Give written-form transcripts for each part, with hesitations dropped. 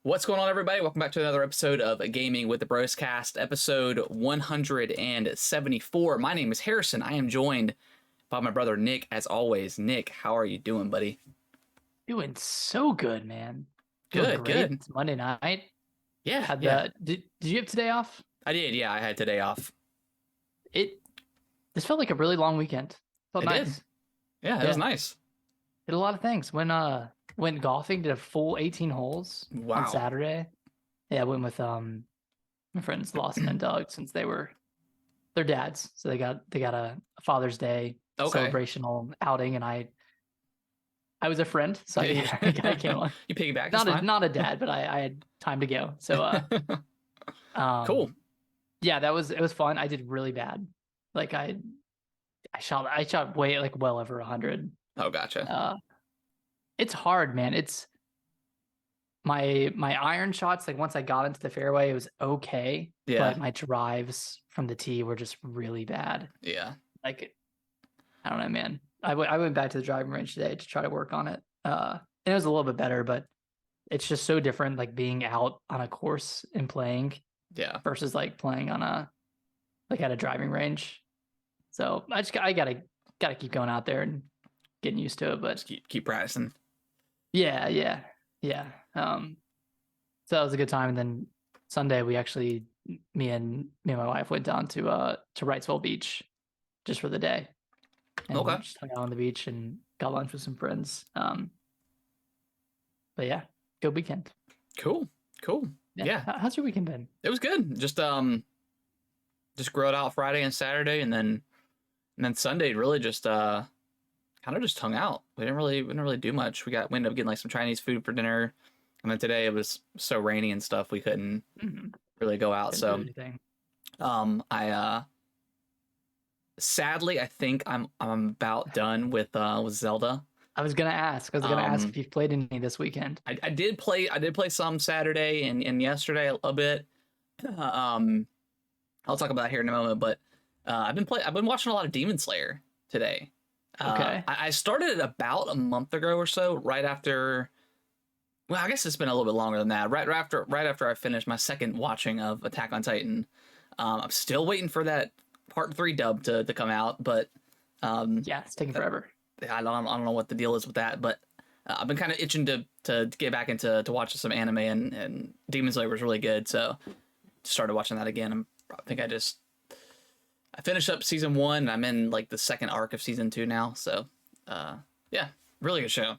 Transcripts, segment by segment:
What's going on, everybody? Welcome back to another episode of Gaming with the Broscast, episode 174. My name is Harrison. I am joined by my brother Nick, as always. Nick, how are you doing, buddy? Doing so good, man. Good, Doing great. good. It's Monday night. Yeah. Did you have today off? I did, yeah. I had today off. This felt like a really long weekend. Felt It nice. did. Yeah, it was nice. Did a lot of things. Went golfing, did a full 18 holes Wow. on Saturday. Yeah, I went with my friends Lawson and Doug since they're dads, so they got a Father's Day celebrational outing, and I was a friend, so I came on. You piggybacked. Not a dad, but I had time to go. So cool. Yeah, it was fun. I did really bad. Like I shot way well over 100. Oh, gotcha. It's hard, man. It's my iron shots, like once I got into the fairway, it was okay. Yeah. But my drives from the tee were just really bad. Yeah. Like, I don't know, man. I went back to the driving range today to try to work on it. And it was a little bit better, but it's just so different, like being out on a course and playing. Yeah. Versus like playing on at a driving range. So I gotta keep going out there and getting used to it. But just keep practicing. Yeah. So that was a good time. And then Sunday we actually, me and my wife went down to Wrightsville Beach just for the day. And we just hung out on the beach and got lunch with some friends. But yeah, good weekend. Cool. Yeah. How's your weekend been? It was good. Just grilled out Friday and Saturday, and then Sunday really just kind of just hung out. We didn't really do much. We ended up getting like some Chinese food for dinner, and then today it was so rainy and stuff we couldn't really go out. I sadly I think I'm about done with Zelda. I was gonna ask if you've played any this weekend. I did play some Saturday and yesterday a bit. I'll talk about it here in a moment, but I've been watching a lot of Demon Slayer today. Okay. I started it about a month ago or so, right after. Well, I guess it's been a little bit longer than that. Right after I finished my second watching of Attack on Titan. I'm still waiting for that part 3 dub to come out, but yeah, it's taking forever. I don't know what the deal is with that, but I've been kind of itching to get back into watching some anime, and Demon Slayer was really good, so started watching that again. I finished up season 1, and I'm in like the second arc of season 2 now. So, yeah, really good show.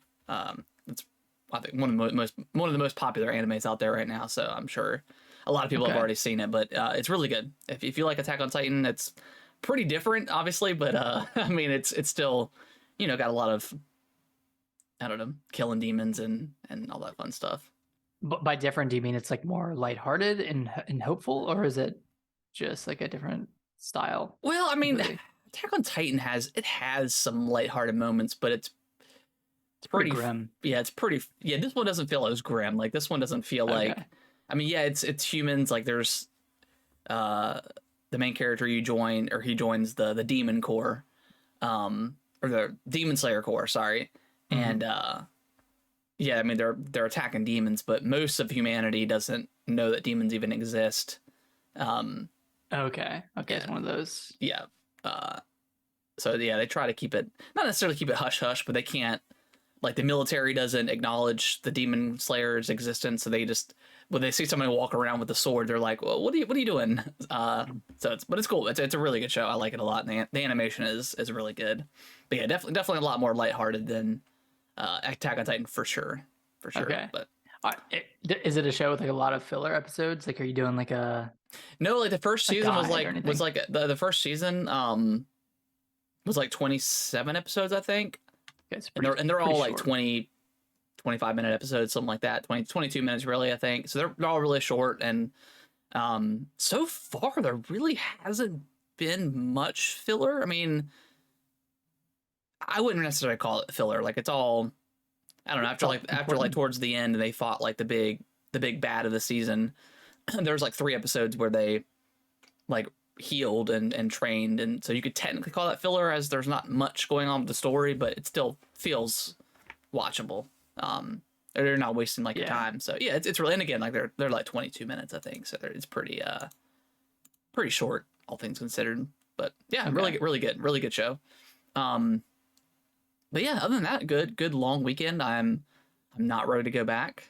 It's I think one of the most popular animes out there right now. So I'm sure a lot of people have already seen it, but it's really good. If you like Attack on Titan, it's pretty different, obviously, but I mean it's still got a lot of, I don't know, killing demons and all that fun stuff. But by different, do you mean it's like more lighthearted and hopeful, or is it just like a different style? Well, I mean, Attack on Titan has some lighthearted moments, but it's pretty grim. Yeah, it's pretty. Yeah, this one doesn't feel as grim. Like this one doesn't feel like. I mean, yeah, it's humans. Like there's the main character he joins the Demon Corps, or the Demon Slayer Corps. Sorry, and yeah, I mean they're attacking demons, but most of humanity doesn't know that demons even exist. Okay, it's one of those. Yeah. So yeah, they try to keep it, not necessarily keep it hush hush, but they can't. Like the military doesn't acknowledge the demon slayer's existence, so they just, when they see somebody walk around with a sword, they're like, "Well, what are you doing?" But it's cool. It's a really good show. I like it a lot. And the animation is really good. But yeah, definitely a lot more lighthearted than Attack on Titan for sure. Okay. But is it a show with like a lot of filler episodes? Like, are you doing like a? No, like the first season was like the first season was like 27 episodes, I think. And they're all like 20, 25-minute episodes, something like that. 22 minutes really, I think. So they're all really short, and so far there really hasn't been much filler. I mean, I wouldn't necessarily call it filler. Like it's all, I don't know, after like towards the end they fought like the big bad of the season. There's like 3 episodes where they like healed and trained, and so you could technically call that filler, as there's not much going on with the story, but it still feels watchable. They're not wasting like your time. So yeah, it's really, and again, like they're like 22 minutes, I think. So it's pretty short, all things considered. But yeah, really good show. But yeah, other than that, good long weekend. I'm not ready to go back.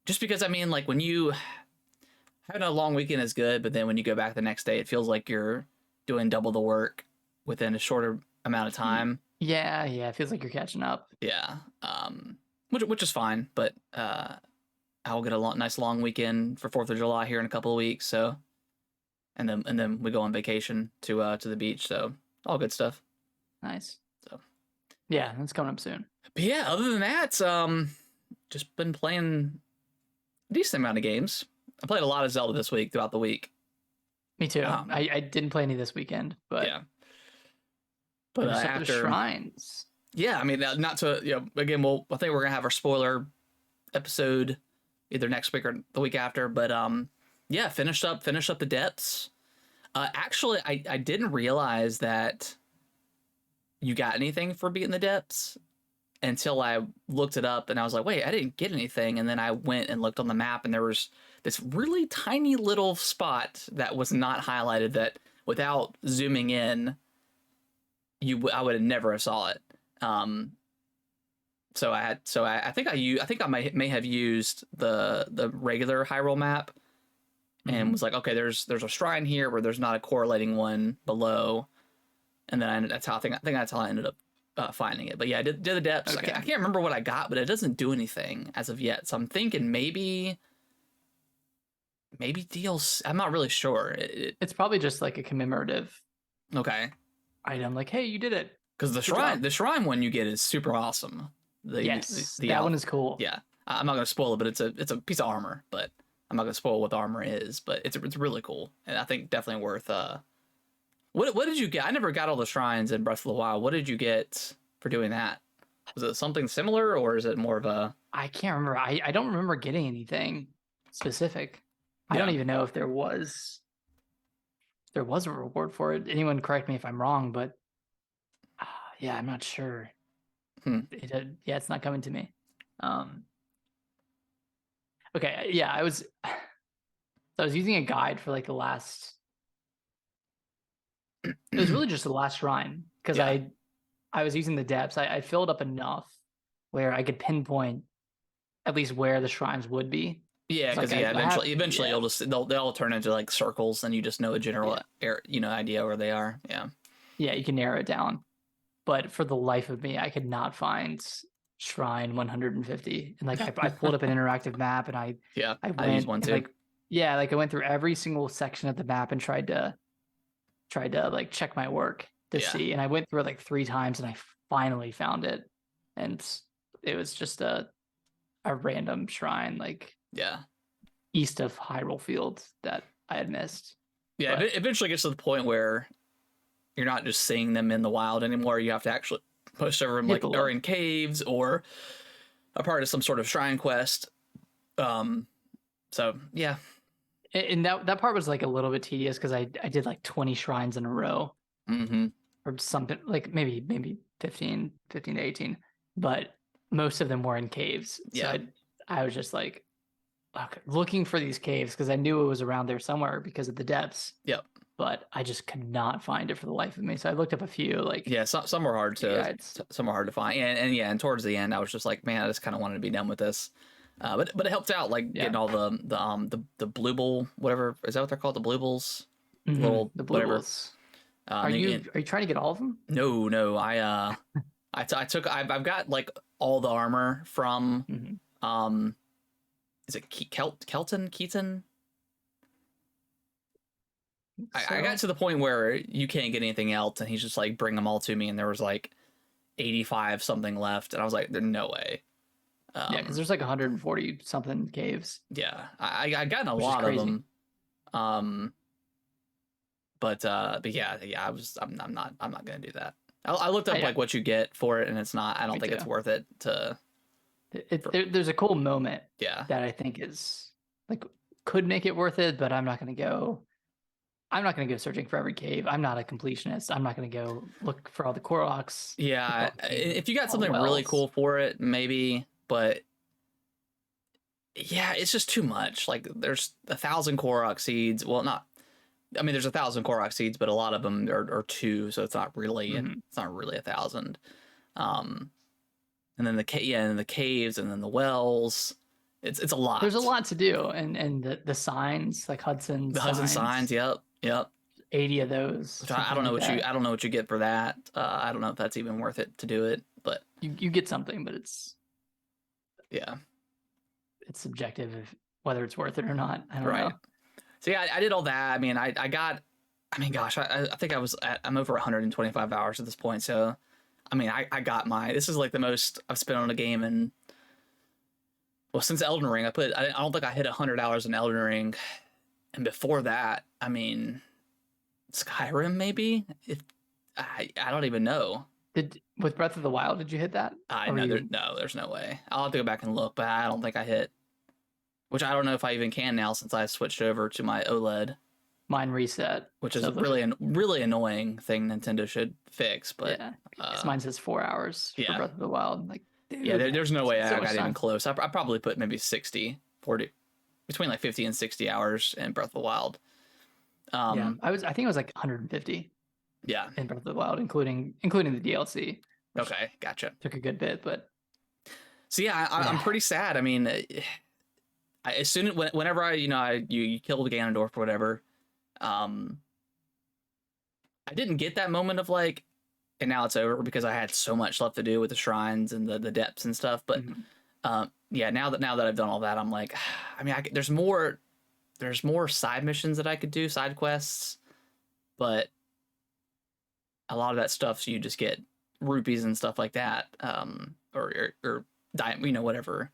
Just because, I mean, like when you having a long weekend is good, but then when you go back the next day, it feels like you're doing double the work within a shorter amount of time. Yeah, it feels like you're catching up. Yeah, which is fine, but I'll get a nice long weekend for 4th of July here in a couple of weeks. So, and then we go on vacation to the beach. So all good stuff. Nice. So, yeah, that's coming up soon. But yeah, other than that, just been playing a decent amount of games. I played a lot of Zelda this week throughout the week. Me too. I didn't play any this weekend, but yeah. But after shrines, yeah, I mean, not to again, I think we're gonna have our spoiler episode either next week or the week after. But yeah, finished up the depths. Actually, I didn't realize that you got anything for beating the depths until I looked it up, and I was like, wait, I didn't get anything. And then I went and looked on the map, and there was this really tiny little spot that was not highlighted that without zooming in, I would have never saw it. So I think I may have used the regular Hyrule map and was like, okay, there's a shrine here where there's not a correlating one below, and then I think that's how I ended up finding it. But yeah, I did the depths. Okay. I can't remember what I got, but it doesn't do anything as of yet. So I'm thinking maybe DLC. I'm not really sure. It's probably just like a commemorative item. Like, hey, you did it. Because the shrine one you get is super awesome. That one is cool. Yeah, I'm not gonna spoil it, but it's a piece of armor. But I'm not gonna spoil what the armor is. But it's really cool, and I think definitely worth. What did you get? I never got all the shrines in Breath of the Wild. What did you get for doing that? Was it something similar, or is it more of a? I can't remember. I don't remember getting anything specific. Yeah. I don't even know if there was a reward for it. Anyone correct me if I'm wrong, but yeah, I'm not sure. It's not coming to me. Okay, yeah, I was using a guide for like the last. It was really just the last shrine because I was using the depths. I filled up enough where I could pinpoint at least where the shrines would be. Yeah, because eventually they'll all turn into like circles, and you just know a general idea where they are. Yeah. Yeah, you can narrow it down. But for the life of me, I could not find shrine 150. And like I pulled up an interactive map, and I used one too. I went through every single section of the map and tried to like check my work to see. And I went through it like 3 times, and I finally found it. And it was just a random shrine east of Hyrule Field that I had missed. Yeah, it eventually gets to the point where you're not just seeing them in the wild anymore. You have to actually post over them, like, or in caves or a part of some sort of shrine quest. So yeah. And that part was like a little bit tedious because I did like 20 shrines in a row. Or something like maybe 15 to 18. But most of them were in caves. So I was just like looking for these caves because I knew it was around there somewhere because of the depths. Yep. But I just could not find it for the life of me. So I looked up a few. Some were hard to find, and towards the end, I was just like, man, I just kind of wanted to be done with this. But it helped out, getting all the blue bull, whatever, is that what they're called, the blue bulls? The blue bulls. Are you trying to get all of them? No. I've got like all the armor from is it Keaton? I got to the point where you can't get anything else, and he's just like, bring them all to me, and there was like 85 something left, and I was like, there's no way. Because there's like 140 something caves. Yeah, I got a lot of them. But yeah, I'm not gonna do that. I looked up like what you get for it, and it's not. I don't think it's worth it to. There's a cool moment. Yeah. That I think is like could make it worth it, but I'm not gonna go searching for every cave. I'm not a completionist. I'm not going to go look for all the Koroks. Yeah, if you got something really cool for it, maybe. but yeah, it's just too much. Like there's 1,000 Korok seeds. Well, not. I mean, there's 1,000 Korok seeds, but a lot of them are 2, so it's not really 1,000. And then the and the caves, and then the wells. It's a lot. There's a lot to do, and the signs like Hudson. The Hudson signs. Yep. 80 of those. I don't know I don't know what you get for that. I don't know if that's even worth it to do it, but you get something, but it's subjective of whether it's worth it or not. I don't know. So yeah, I did all that. I mean, I think I'm over 125 hours at this point. So, I mean, I got this is like the most I've spent on a game in, well, since Elden Ring. I don't think I hit 100 hours in Elden Ring. And before that, I mean, Skyrim maybe? I don't even know. With Breath of the Wild, did you hit that? No, there's no way. I'll have to go back and look, but I don't think I hit. Which I don't know if I even can now since I switched over to my OLED. Mine reset. Which is really annoying thing Nintendo should fix. But yeah, mine says 4 hours for Breath of the Wild. Like, dude, yeah, there's no way I got even close. I probably put maybe 60, 40, between like 50 and 60 hours in Breath of the Wild. I think it was like 150. Yeah, in Breath of the Wild, including the DLC. Okay, gotcha. Took a good bit, but so yeah, I'm pretty sad. I mean, whenever you killed Ganondorf or whatever, I didn't get that moment of like, and now it's over because I had so much left to do with the shrines and the depths and stuff. But now that I've done all that, I'm like, I mean, there's more side missions that I could do, side quests, but a lot of that stuff, so you just get rupees and stuff like that, or whatever.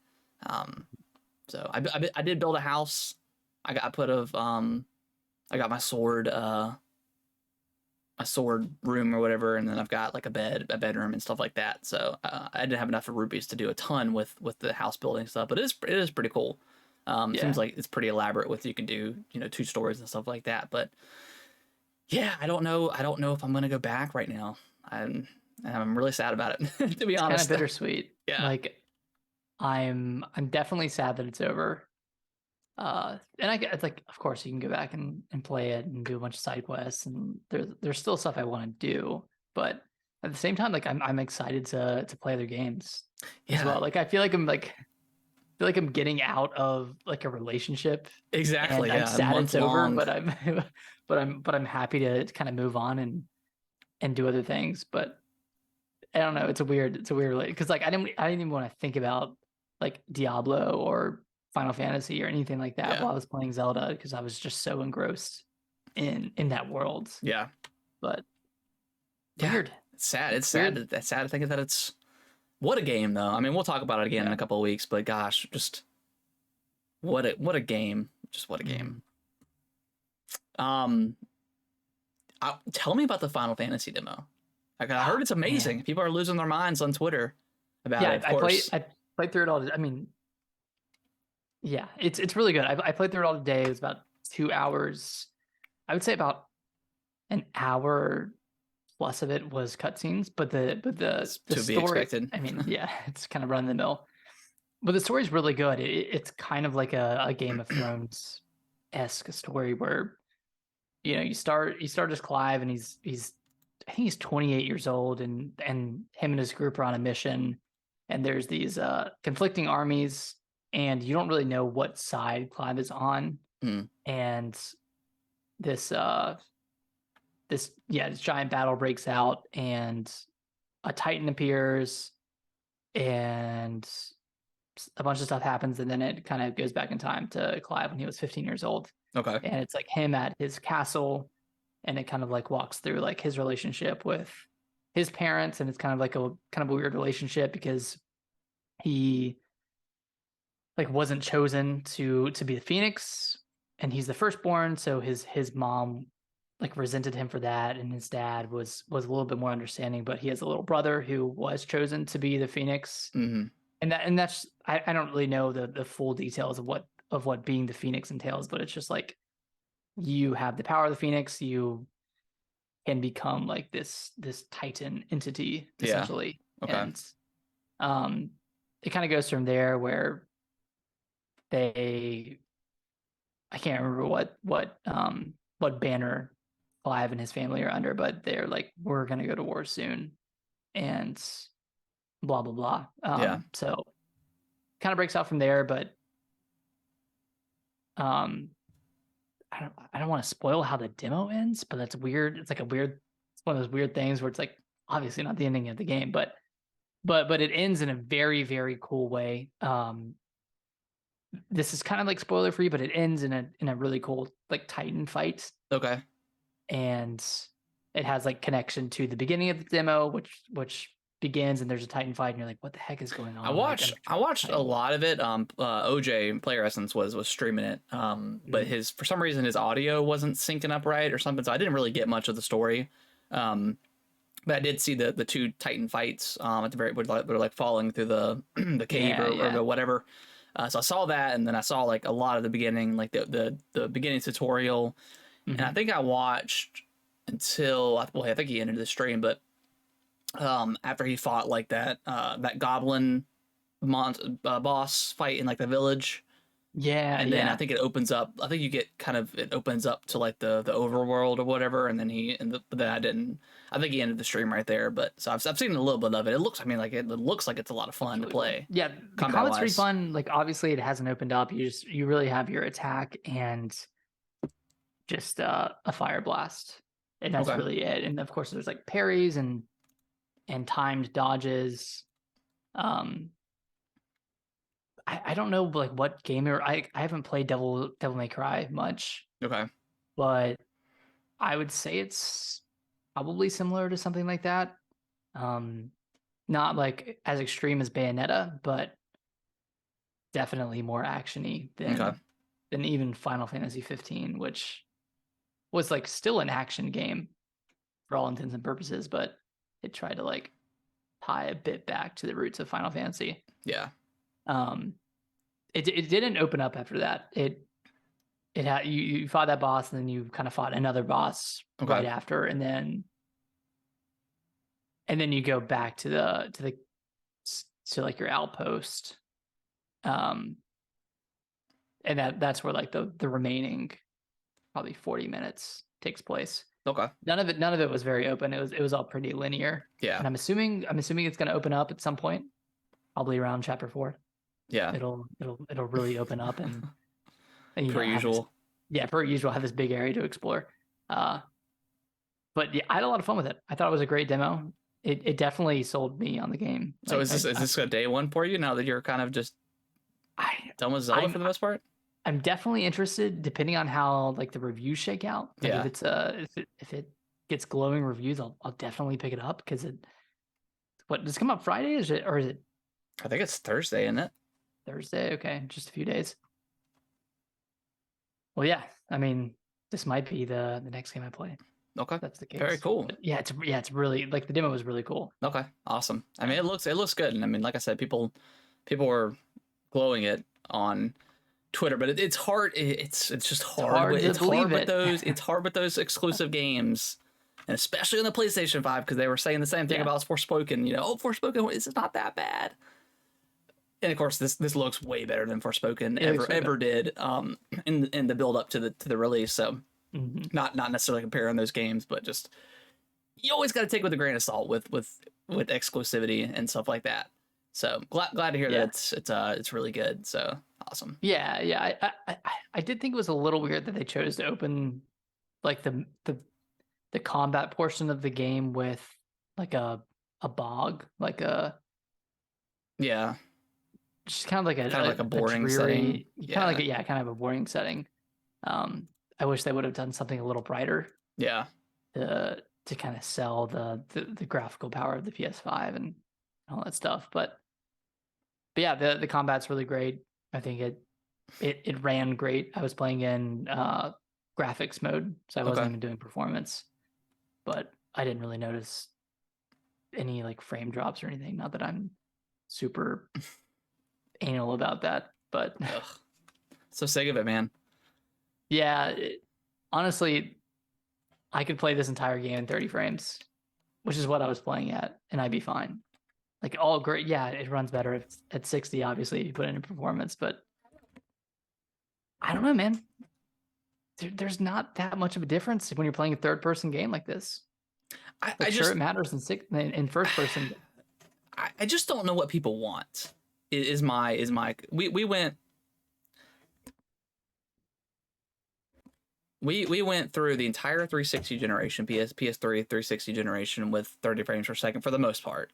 So I did build a house. I got my sword room or whatever, and then I've got like a bedroom and stuff like that. So I didn't have enough rupees to do a ton with the house building stuff, but it is pretty cool. Seems like it's pretty elaborate with, you can do 2 stories and stuff like that. But yeah, I don't know if I'm gonna go back right now. I'm really sad about it, to be honest. Kind of bittersweet. Yeah. Like I'm definitely sad that it's over. And it's like, of course you can go back and play it and do a bunch of side quests, and there's still stuff I want to do, but at the same time, like I'm excited to play other games as well. Like I feel like I'm getting out of like a relationship. Exactly. I'm sad it's over, but I'm happy to kind of move on and do other things. But I don't know. It's a weird because like I didn't even want to think about like Diablo or Final Fantasy or anything like that while I was playing Zelda, because I was just so engrossed in that world. Yeah. But weird. It's sad. It's sad. It's sad to think that it's, what a game though. I mean, we'll talk about it again in a couple of weeks, but gosh, just what a game. Just what a game. Tell me about the Final Fantasy demo. Like, I heard it's amazing. Man. People are losing their minds on Twitter about it. Of course. I played through it all. I mean, yeah, it's really good. I played through it all today. It was about 2 hours. I would say about an hour plus of it was cutscenes, but the story, be expected. I mean, yeah, it's kind of run the mill. But the story's really good. It's kind of like a Game of Thrones-esque story where, you start as Clive, and he's I think he's 28 years old, and him and his group are on a mission, and there's these conflicting armies, and you don't really know what side Clive is on. And this giant battle breaks out, and a Titan appears, and a bunch of stuff happens, and then it kind of goes back in time to Clive when he was 15 years old. Okay. And it's like him at his castle, and it kind of like walks through like his relationship with his parents, and it's kind of like a weird relationship because he like wasn't chosen to be the Phoenix, and he's the firstborn, so his mom like resented him for that, and his dad was a little bit more understanding, but he has a little brother who was chosen to be the Phoenix. And that's I don't really know the full details of what being the Phoenix entails, but it's just like you have the power of the Phoenix, you can become like this Titan entity essentially. Okay. And it kind of goes from there where I can't remember what banner Clive and his family are under, but they're like, we're gonna go to war soon, and blah blah blah. So kind of breaks out from there, but I don't want to spoil how the demo ends, but that's weird. It's like it's one of those weird things where it's like obviously not the ending of the game, but it ends in a very, very cool way. This is kind of like spoiler free, but it ends in a really cool like Titan fight. Okay. And it has like connection to the beginning of the demo, which begins and there's a Titan fight, and you're like, what the heck is going on? I watched a lot of it. OJ Player Essence was streaming it. But for some reason his audio wasn't syncing up right or something, so I didn't really get much of the story. But I did see the two Titan fights at the very where they're like falling through the the cave or the whatever. So I saw that, and then I saw like a lot of the beginning, like the beginning tutorial, and I think I watched until I think he ended the stream, but after he fought like that goblin boss fight in like the village. And then I think it opens up. I think it opens up to like the overworld or whatever. And then I think he ended the stream right there. But so I've seen a little bit of it. It looks like it's a lot of fun to play. Yeah, the combat's pretty fun. Like obviously it hasn't opened up. You really have your attack and just a fire blast, and that's really it. And of course there's like parries and timed dodges. I don't know like what game I haven't played Devil May Cry much. Okay. But I would say it's probably similar to something like that. Not like as extreme as Bayonetta, but definitely more actiony than even Final Fantasy 15, which was like still an action game for all intents and purposes, but it tried to like tie a bit back to the roots of Final Fantasy. Yeah. It didn't open up after that. It had you fought that boss, and then you kind of fought another boss right after, and then you go back to like your outpost, and that's where like the remaining probably 40 minutes takes place. Okay. None of it was very open. It was all pretty linear. Yeah. And I'm assuming it's going to open up at some point, probably around chapter 4. Yeah. It'll really open up and per usual. Per usual, have this big area to explore. But yeah, I had a lot of fun with it. I thought it was a great demo. It definitely sold me on the game. So like, is this a day one for you now that you're kind of just done with Zelda for the most part? I'm definitely interested, depending on how like the reviews shake out. Like if it gets glowing reviews, I'll definitely pick it up, because does it come out Friday? Is it? I think it's Thursday, isn't it? Thursday, okay, just a few days. Well, yeah, I mean, this might be the next game I play. Okay, that's the case. Very cool. But it's really like the demo was really cool. Okay, awesome. I mean, it looks good, and I mean, like I said, people were glowing it on Twitter, but it's hard. It's just hard. It's hard with those exclusive games, and especially on the PlayStation 5, because they were saying the same thing about Forspoken. Forspoken is not that bad. And of course, this looks way better than Forspoken ever did in the build up to the release. So not necessarily comparing those games, but just you always got to take with a grain of salt with exclusivity and stuff like that. So glad to hear that it's really good. So awesome. Yeah. I did think it was a little weird that they chose to open like the combat portion of the game with like a bog, like a just kind of like a boring setting. Kind of a boring setting. I wish they would have done something a little brighter. Yeah. To kind of sell the graphical power of the PS5 and all that stuff. But yeah, the combat's really great. I think it ran great. I was playing in graphics mode, so I wasn't even doing performance. But I didn't really notice any like frame drops or anything. Not that I'm super anal about that, but so sick of it, man. Yeah, honestly, I could play this entire game in 30 frames, which is what I was playing at, and I'd be fine. like all great. Yeah, it runs better at 60. Obviously, if you put it in performance, but I don't know, man. There's not that much of a difference when you're playing a third-person game like this. I sure, just it matters in first person. I just don't know what people want. Is my we went through the entire 360 generation, PS3 360 generation with 30 frames per second for the most part.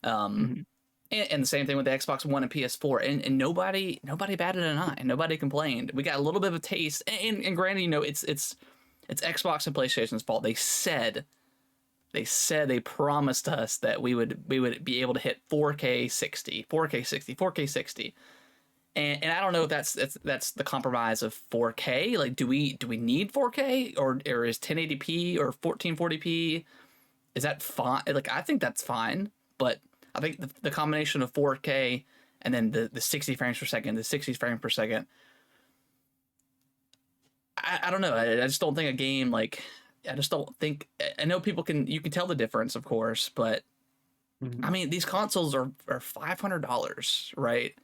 And the same thing with the Xbox One and PS4, and nobody batted an eye. Nobody complained. We got a little bit of a taste, and granted, you know, it's Xbox and PlayStation's fault. They promised us that we would be able to hit 4K 60, 4K 60, 4K 60. And I don't know if that's the compromise of 4K. Like, do we need 4K or is 1080p or 1440p? Is that fine? Like, I think that's fine, but I think the combination of 4K and then the 60 frames per second, the 60 frames per second, I don't know. I just don't think a game like, I just don't think, I know you can tell the difference, of course, but I mean, these consoles are $500, right?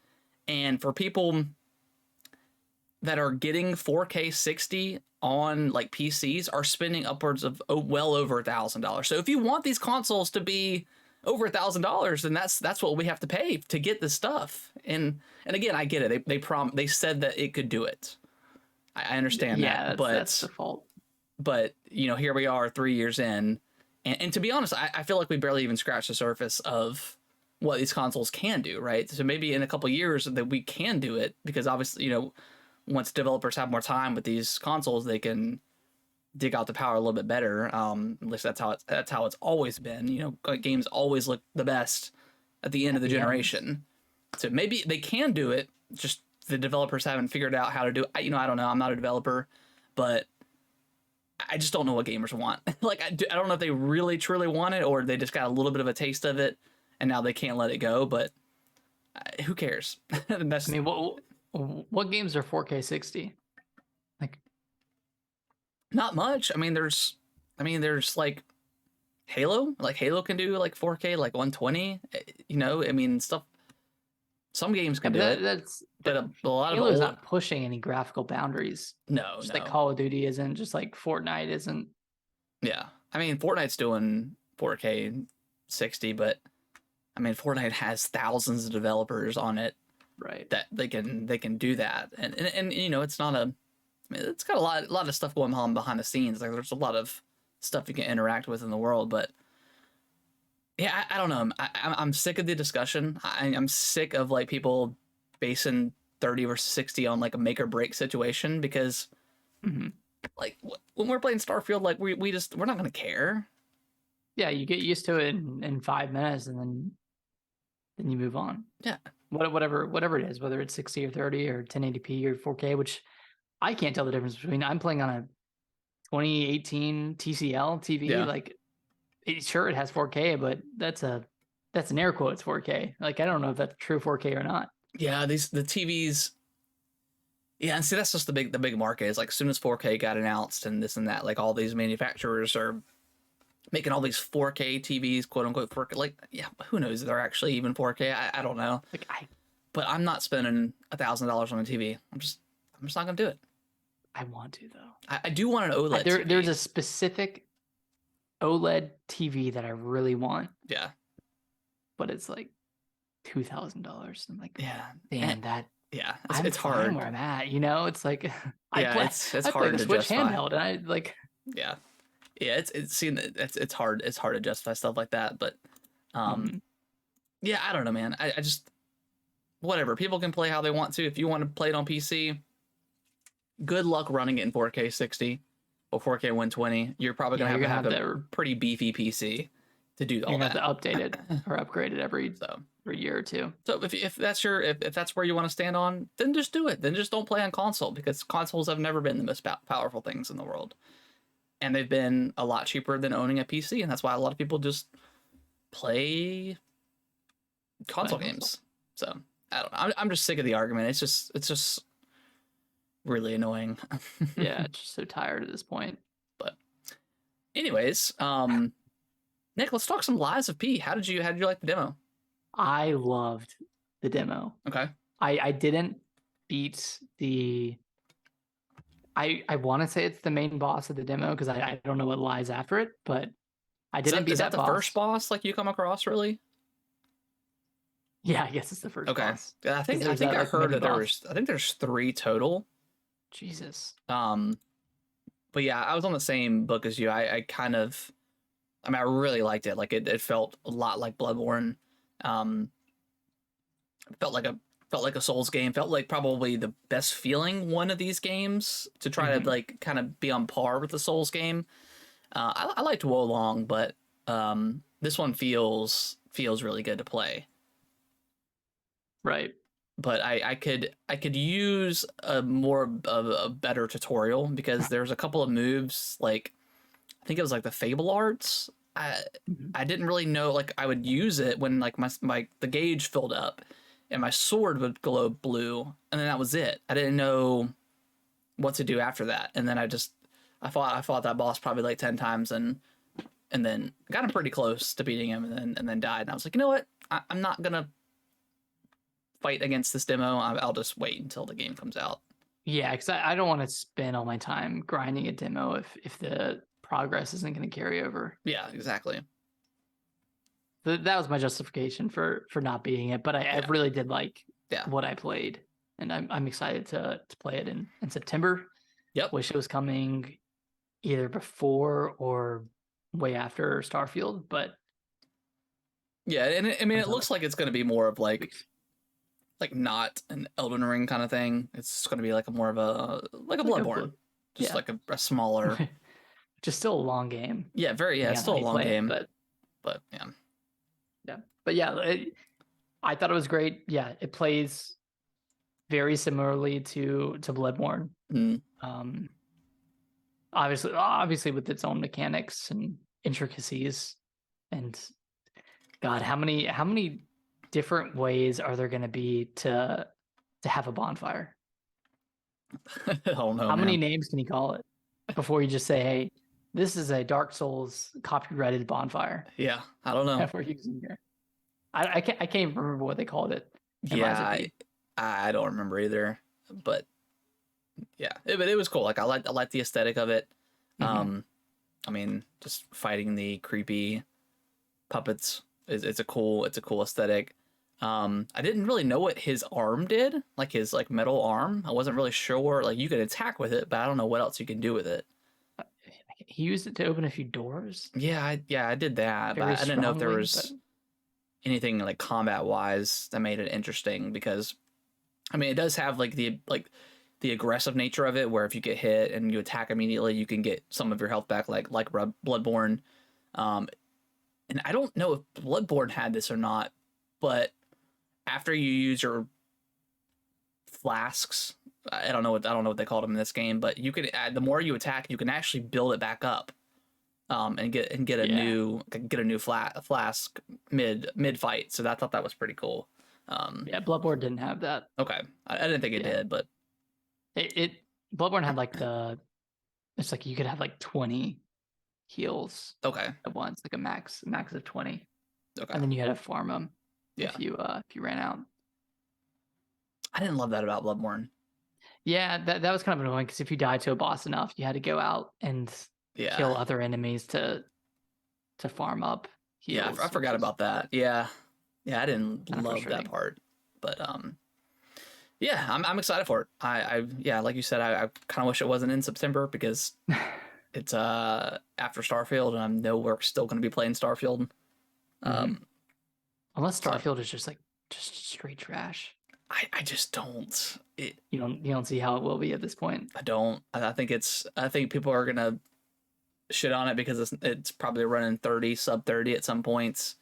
And for people that are getting 4K 60 on like PCs are spending upwards of well over $1,000. So if you want these consoles to be over $1,000, then that's what we have to pay to get this stuff. And again, I get it. They said that it could do it. I understand that, but that's the fault. But you know, here we are 3 years in, and to be honest, I feel like we barely even scratched the surface of what these consoles can do, right? So maybe in a couple of years that we can do it, because obviously, you know, once developers have more time with these consoles, they can dig out the power a little bit better. At least that's how it's always been. You know, games always look the best at the end of the generation. So maybe they can do it. Just the developers haven't figured out how to do it. You know, I don't know. I'm not a developer, but I just don't know what gamers want. Like, I don't know if they really truly want it, or they just got a little bit of a taste of it and now they can't let it go. But who cares? I mean, what games are 4K 60? Like, not much. I mean, there's like Halo. Like, Halo can do like 4K, like 120. You know, I mean, stuff. Some games can do it. But a lot Halo's of not pushing any graphical boundaries. Just like Call of Duty isn't, just like Fortnite isn't. Yeah, I mean, Fortnite's doing 4K 60, but I mean, Fortnite has thousands of developers on it, right? That they can do that, and you know, it's not a. I mean, it's got a lot of stuff going on behind the scenes. Like, there's a lot of stuff you can interact with in the world, but yeah, I don't know. I'm sick of the discussion. I'm sick of like people basing 30 versus 60 on like a make or break situation, because like when we're playing Starfield, like we're not gonna care. Yeah, you get used to it in 5 minutes, and then you move on. Yeah, whatever it is, whether it's 60 or 30 or 1080p or 4K, which I can't tell the difference between. I'm playing on a 2018 TCL TV. Yeah. Like, sure, it has 4K, but that's an air quotes 4K. Like, I don't know if that's true 4K or not. Yeah, the TVs. Yeah, and see, that's just the big market. Is like, as soon as 4K got announced and this and that, like all these manufacturers are making all these 4K TVs, quote unquote 4K. Like, yeah, who knows if they're actually even 4K? I don't know. But I'm not spending $1,000 on a TV. I'm just not gonna do it. I want to, though. I do want an OLED TV. There's a specific OLED TV that I really want. Yeah. But it's like $2,000. I'm like, yeah, damn, that. Yeah, it's hard where I'm at. You know, it's like it's hard to Switch justify. handheld, and I like. Yeah, it's hard to justify stuff like that. But yeah, I don't know, man. I just, whatever. People can play how they want to. If you want to play it on PC, good luck running it in 4K 60 or 4K 120. You're probably gonna have a pretty beefy PC to do all that. You have to update it or upgrade it every year or two. So if that's where you want to stand on, then just do it. Then just don't play on console, because consoles have never been the most powerful things in the world, and they've been a lot cheaper than owning a PC, and that's why a lot of people just play console games. So I don't know. I'm just sick of the argument. It's just really annoying. Yeah, just so tired at this point. But anyways, Nick, let's talk some Lies of P. How did you like the demo? I loved the demo. Okay. I didn't beat the. I want to say it's the main boss of the demo because I don't know what lies after it, but I didn't beat Is that the boss. first boss like you come across really? Yeah, I guess it's the first boss. I think I heard that there's 3 total. Jesus. But yeah, I was on the same book as you. I kind of, I mean, I really liked it. Like it felt a lot like Bloodborne. Felt like a Souls game. Felt like probably the best feeling one of these games to try to like kind of be on par with the Souls game. I liked Wolong, but this one feels really good to play. Right. But I could use a better tutorial because there's a couple of moves like I think it was like the Fable Arts. I didn't really know like I would use it when like the gauge filled up and my sword would glow blue and then that was it. I didn't know what to do after that. And then I fought that boss probably like 10 times and then got him pretty close to beating him and then died. And I was like, you know what? I'm not gonna fight against this demo. I'll just wait until the game comes out. Yeah, because I don't want to spend all my time grinding a demo if the progress isn't going to carry over. Yeah, exactly. That was my justification for not beating it, but I really did like what I played, and I'm excited to play it in September. Yep. Wish it was coming either before or way after Starfield, but yeah, and it looks like it's going to be more of like not an Elden Ring kind of thing. It's going to be like a more of a Bloodborne, just like a smaller, just still a long game. Yeah, it's still a long game, but yeah. But yeah, I thought it was great. Yeah, it plays very similarly to Bloodborne. Obviously with its own mechanics and intricacies, and God, how many different ways are there going to be to have a bonfire? I don't know. How many names can you call it before you just say, "Hey, this is a Dark Souls copyrighted bonfire"? Yeah, I don't know. That we're using here. I can't even remember what they called it. Yeah, I don't remember either. But yeah, it was cool. Like I liked the aesthetic of it. I mean, just fighting the creepy puppets it's a cool aesthetic. I didn't really know what his arm did, like his like metal arm. I wasn't really sure. Like you could attack with it, but I don't know what else you can do with it. He used it to open a few doors. Yeah, I did that, but I didn't know if there was anything like combat wise that made it interesting because, I mean, it does have like the aggressive nature of it, where if you get hit and you attack immediately, you can get some of your health back, like Bloodborne. And I don't know if Bloodborne had this or not, but after you use your flasks, I don't know what they called them in this game, but you could add, the more you attack, you can actually build it back up, and get a new flask mid fight. So I thought that was pretty cool. Bloodborne didn't have that. Okay, I didn't think it did, but Bloodborne had like it's like you could have like 20 heals. Okay. At once, like a max of 20. Okay. And then you had to farm them. If you ran out. I didn't love that about Bloodborne. Yeah, that was kind of annoying because if you died to a boss enough, you had to go out and kill other enemies to farm up heals. Yeah, I forgot about that. Yeah, I didn't love that part, but yeah, I'm excited for it. I like you said, I kind of wish it wasn't in September because it's after Starfield, and I know we're still going to be playing Starfield. Unless Starfield is just straight trash. I just don't. You don't see how it will be at this point. I don't. I think people are gonna shit on it because it's probably running sub 30 at some points.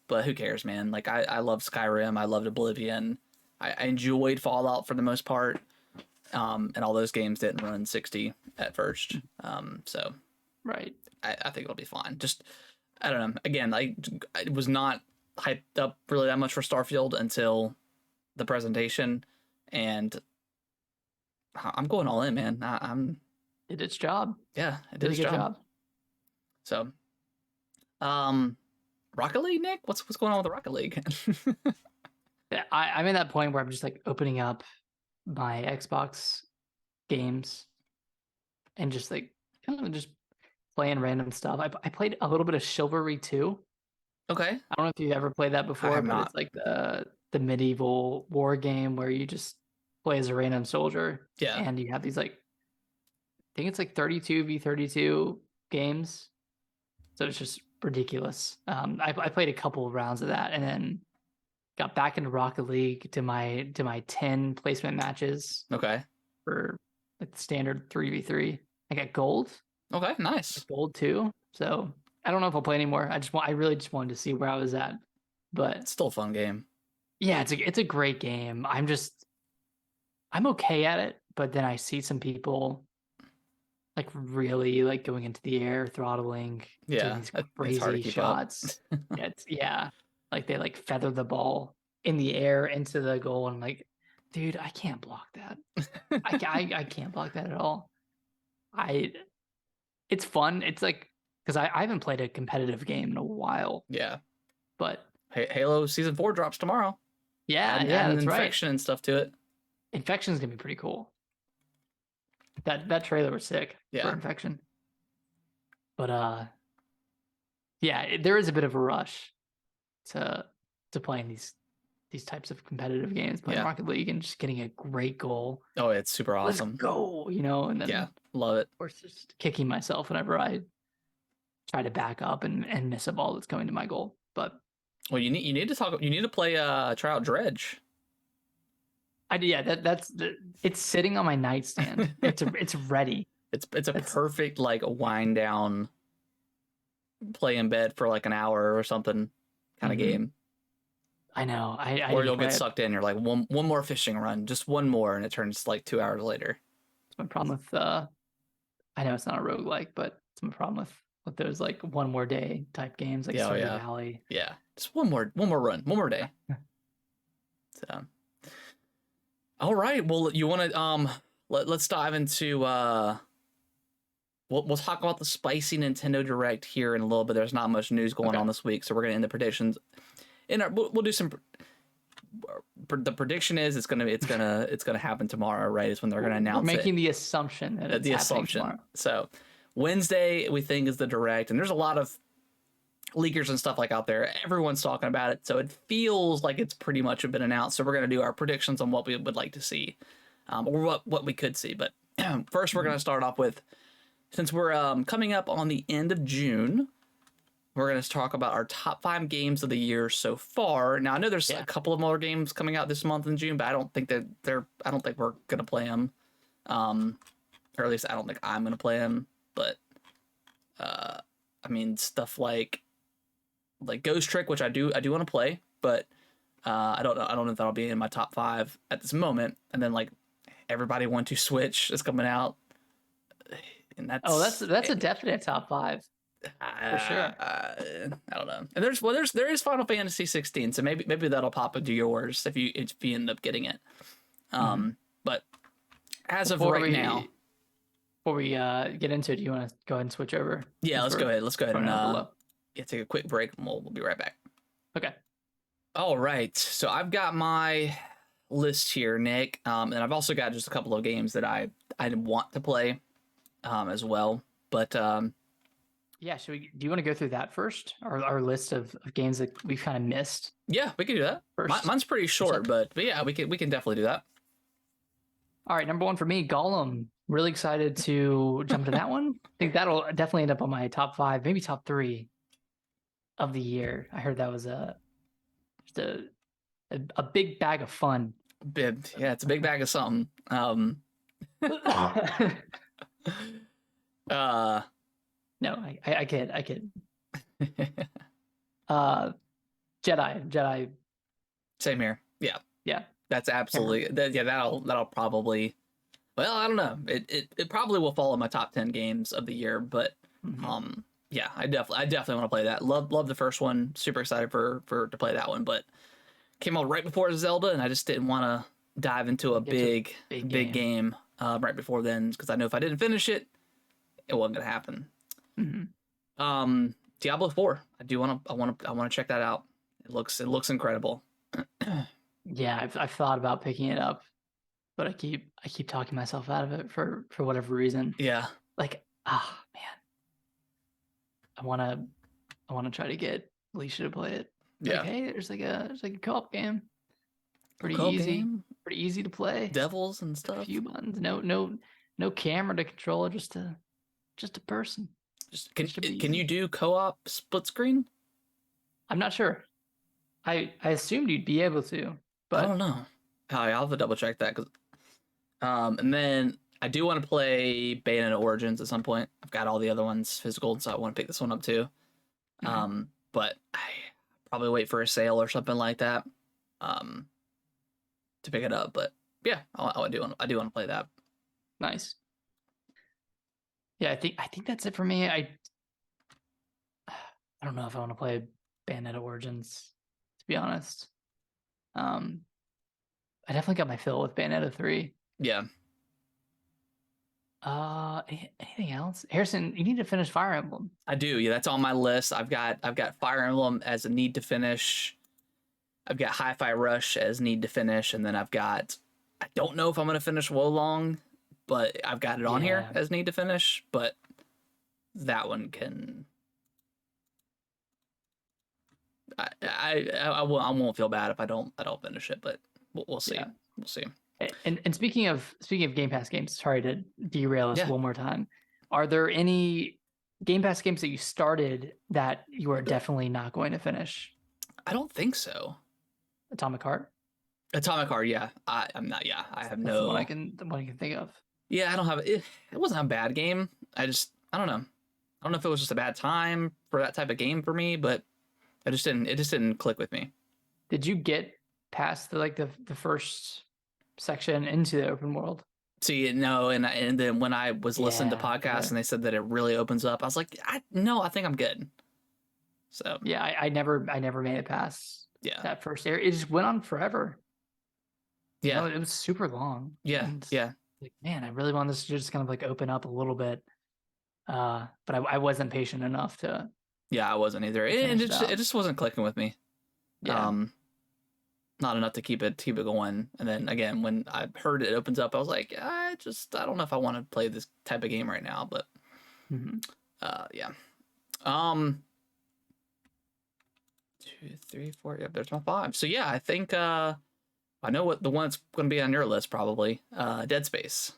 But who cares, man? Like I love Skyrim. I loved Oblivion. I enjoyed Fallout for the most part. And all those games didn't run 60 at first. So right. I think it'll be fine. Just I don't know. Again, I was not hyped up really that much for Starfield until the presentation, and I'm going all in, man. It did its job. Yeah, it did its job. So, Rocket League, Nick? What's going on with the Rocket League? I'm in that point where I'm just like opening up my Xbox games and just like kind of just playing random stuff. I played a little bit of Chivalry 2. Okay. I don't know if you've ever played that before, but it's like the medieval war game where you just play as a random soldier. Yeah. And you have these like, I think it's like 32v32 games. So it's just ridiculous. I played a couple of rounds of that and then got back into Rocket League to my 10 placement matches. Okay. For like the standard 3v3. I got gold. Okay, nice. Gold too. So I don't know if I'll play anymore. I really just wanted to see where I was at. But it's still a fun game. Yeah, it's a great game. I'm okay at it, but then I see some people like really like going into the air, throttling, doing these crazy shots. Like they like feather the ball in the air into the goal, and I'm like, dude, I can't block that. I can't block that at all. It's fun. It's like because I haven't played a competitive game in a while. Yeah, but Halo Season 4 drops tomorrow. Yeah, that's Infection right. And stuff to it. Infection's gonna be pretty cool. That trailer was sick for Infection. But there is a bit of a rush to playing these types of competitive games, playing Rocket League and just getting a great goal. Oh, it's super awesome. Let's go, and then love it. Of course, just kicking myself whenever I try to back up and miss a ball that's going to my goal. But well, you need to play try out Dredge. It's sitting on my nightstand. It's ready. It's a perfect like wind down, play in bed for like an hour or something kind of game. I know. Or you'll get sucked in. You're like one more fishing run, just one more, and it turns like 2 hours later. That's my problem with. I know it's not a roguelike, but it's my problem with those like one more day type games like Stardew Valley. Yeah, just one more run, one more day. So. All right. Well, you want to let's dive into we'll talk about the spicy Nintendo Direct here in a little bit. There's not much news going on this week, so we're gonna end the predictions. We'll do some. The prediction is it's gonna happen tomorrow, right? It's when they're gonna announce We're making the assumption that it's happening tomorrow. So Wednesday we think is the Direct, and there's a lot of leakers and stuff like out there. Everyone's talking about it, so it feels like it's pretty much been announced. So we're going to do our predictions on what we would like to see, or what we could see. But first, we're going to start off with, since we're coming up on the end of June, we're going to talk about our top 5 games of the year so far. Now I know there's a couple of more games coming out this month in June, but I don't think we're going to play them, or at least I don't think I'm going to play them. But I mean, stuff like Ghost Trick, which I do want to play, but I don't know if that'll be in my top 5 at this moment. And then like Everybody Want to Switch is coming out, and that's a definite top 5 for sure. I don't know. And there is Final Fantasy 16, so maybe that'll pop into yours if you end up getting it. But as of right now, before we get into it, do you want to go ahead and switch over? Yeah, let's go ahead and take a quick break, and we'll be right back. Okay. All right. So I've got my list here, Nick, and I've also got just a couple of games that I want to play as well. But do you want to go through that first, our list of games that we've kind of missed? Yeah, we can do that. Mine's pretty short, but yeah, we can definitely do that. All right, number 1 for me, Gollum. Really excited to jump into that one. I think that'll definitely end up on my top 5, maybe top 3 of the year. I heard that was just a big bag of fun. Yeah, it's a big bag of something. No, I kid. Jedi. Same here. Yeah. That's absolutely that'll probably. Well, I don't know. It probably will fall in my top 10 games of the year, but yeah, I definitely want to play that. Love the first one. Super excited for to play that one, but came out right before Zelda, and I just didn't want to dive into a big game right before then, because I know if I didn't finish it, it wasn't gonna happen. Diablo 4. I want to check that out. It looks incredible. Yeah, I've thought about picking it up, but I keep talking myself out of it for whatever reason. Yeah. Like, man. I wanna try to get Alicia to play it. Yeah. Like, hey, there's like a co-op game. Pretty co-op easy. Game? Pretty easy to play. Devils and stuff. A few buttons. No camera to control it, just a person. Can you do co-op split screen? I'm not sure. I assumed you'd be able to, but I don't know. I'll have to double check that, because and then I do want to play Bayonetta Origins at some point. I've got all the other ones physical, so I want to pick this one up too. Mm-hmm. But I probably wait for a sale or something like that to pick it up. But yeah, I do want to play that. Nice. Yeah, I think that's it for me. I don't know if I want to play Bayonetta Origins, to be honest. I definitely got my fill with Bayonetta 3. Yeah. Anything else? Harrison, you need to finish Fire Emblem. I do. Yeah, that's on my list. I've got Fire Emblem as a need to finish. I've got Hi-Fi Rush as need to finish, and then I don't know if I'm gonna finish Wolong, but I've got it on here as need to finish. But that one can. I won't feel bad if I don't finish it, but we'll see. Yeah. We'll see. And speaking of Game Pass games, sorry to derail us one more time. Are there any Game Pass games that you started that you are definitely not going to finish? I don't think so. Atomic Heart, yeah. I'm not. Yeah, I have That's no. The one I can think of. Yeah, I don't have it. It wasn't a bad game. I don't know. I don't know if it was just a bad time for that type of game for me, but it just didn't click with me. Did you get past the first section into the open world? See, no, and then when I was listening to podcasts and they said that it really opens up, I was like, I think I'm good. So yeah, I never made it past that first area. It just went on forever. Yeah, it was super long. Yeah, yeah. Like, man, I really want this to just kind of like open up a little bit, but I wasn't patient enough to. Yeah, I wasn't either. It just wasn't clicking with me. Yeah. Not enough to keep it going. And then again, when I heard it opens up, I was like, I don't know if I want to play this type of game right now. But yeah. 2, 3, 4. Yep, there's my 5. So yeah, I think I know what the one that's going to be on your list probably. Dead Space.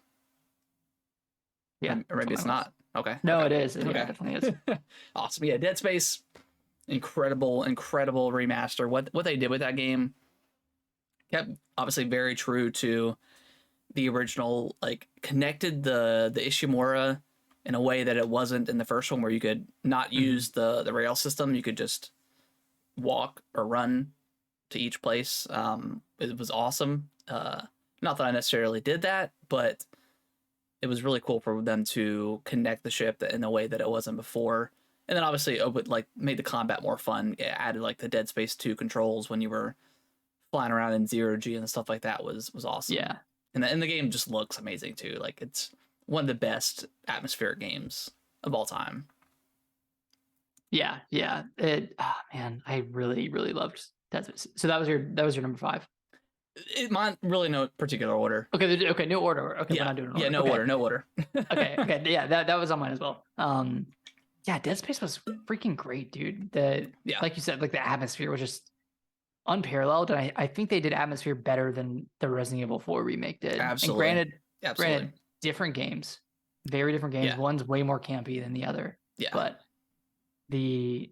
Yeah, or maybe it's not. Okay. No, okay. It is. Okay. Yeah, it definitely is. Awesome. Yeah, Dead Space. Incredible remaster. What they did with that game kept obviously very true to the original, like connected the Ishimura in a way that it wasn't in the first one, where you could not use the rail system. You could just walk or run to each place. It was awesome. Not that I necessarily did that, but it was really cool for them to connect the ship in a way that it wasn't before. And then obviously it made the combat more fun. It added like the Dead Space 2 controls when you were flying around in zero G and stuff like that was awesome. Yeah. And the game just looks amazing too. Like it's one of the best atmospheric games of all time. Yeah. Man, I really loved Dead Space. So that was your number 5. Mine really no particular order. Okay, no order. Okay, we're not doing an order. Yeah, no order. okay. Yeah, that was on mine as well. Yeah, Dead Space was freaking great, dude. Like you said, like the atmosphere was just unparalleled, and I think they did atmosphere better than the Resident Evil 4 remake did. Absolutely. And granted, different games, very different games. Yeah. One's way more campy than the other. Yeah. But the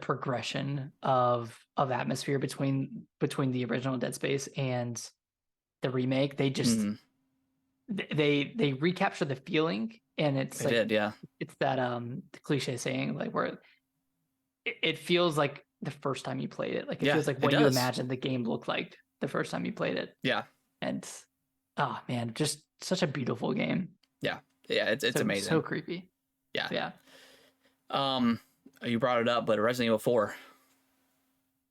progression of atmosphere between the original Dead Space and the remake, they just they recapture the feeling, and it's it's that the cliche saying, like, where it feels like the first time you played it. Like it feels like what you imagined the game looked like the first time you played it. Yeah. And oh man, just such a beautiful game. Yeah. Yeah, it's amazing. So creepy. Yeah. Yeah. You brought it up, but Resident Evil 4.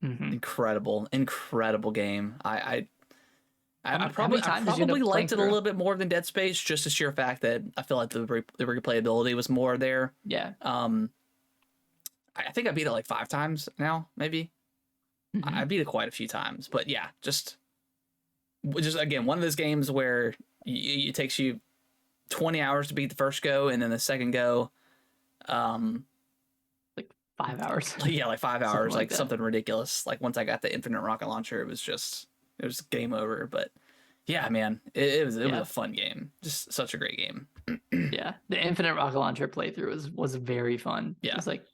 Incredible game. I probably liked it a little bit more than Dead Space, just the sheer fact that I feel like the replayability was more there. Yeah. I think I beat it like 5 times now, maybe. I beat it quite a few times, but yeah, just again, one of those games where it takes you 20 hours to beat the first go, and then the second go, like 5 hours. Yeah, like 5 hours, like something ridiculous. Like once I got the infinite rocket launcher, it was game over. But yeah, man, it was a fun game. Just such a great game. Yeah, the infinite rocket launcher playthrough was very fun. Yeah, it was like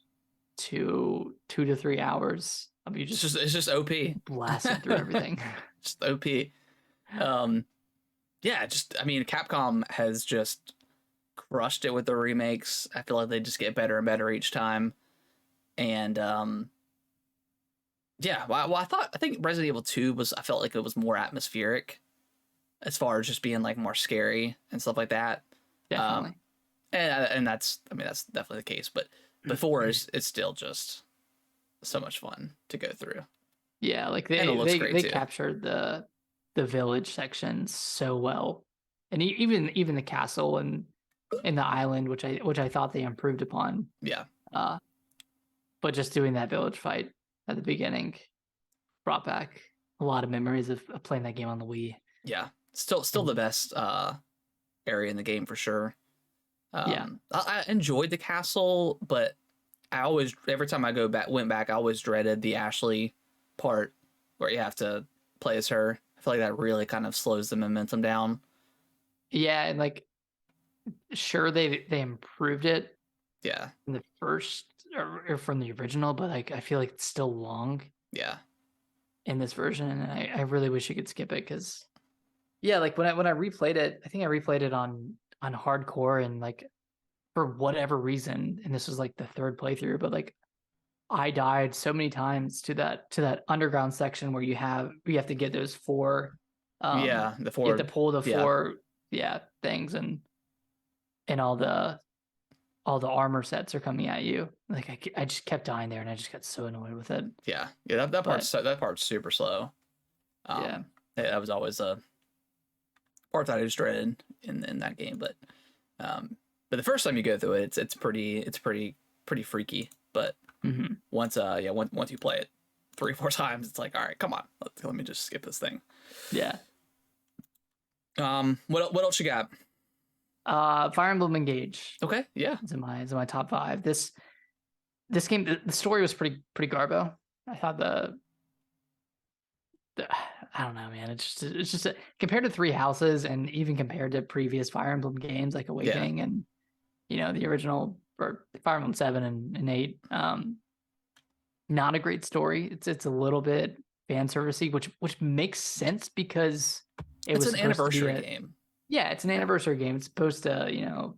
2 to 3 hours of you just it's just OP blasting through everything. Just OP. Yeah, I mean, Capcom has just crushed it with the remakes. I feel like they just get better and better each time. And yeah, well, I think Resident Evil 2 I felt like it was more atmospheric as far as just being like more scary and stuff like that. Definitely. And that's definitely the case. But before it's still just so much fun to go through. Yeah, like they captured the village section so well, and even the castle and the island, which I thought they improved upon. Yeah. But just doing that village fight at the beginning brought back a lot of memories of playing that game on the Wii. Yeah, still the best area in the game for sure. I enjoyed the castle, but every time I went back, I always dreaded the Ashley part where you have to play as her. I feel like that really kind of slows the momentum down. Yeah, and like, sure they improved it. Yeah. In the first or from the original, but like I feel like it's still long. Yeah. In this version, and I really wish you could skip it because, yeah, like when I replayed it, I think I replayed it on hardcore, and like for whatever reason, and this was like the 3rd playthrough, but like I died so many times to that underground section where you have to get those 4 the 4 you have to pull the 4 things, and all the armor sets are coming at you. Like I just kept dying there, and I just got so annoyed with it. Yeah, that part's super slow. That was always a part that I just dreaded in that game. But the first time you go through it, it's pretty freaky. But once you play it 3 or 4 times, it's like, all right, come on, let me just skip this thing. Yeah. What else you got? Fire Emblem Engage. Okay, yeah. It's in my top 5. This game, the story was pretty garbo. I thought I don't know, man. It's just compared to 3 Houses, and even compared to previous Fire Emblem games like Awakening and the original, or Fire Emblem 7 and 8. Not a great story. It's a little bit fan servicey, which makes sense because it's an anniversary game. Yeah, it's an anniversary game. It's supposed to,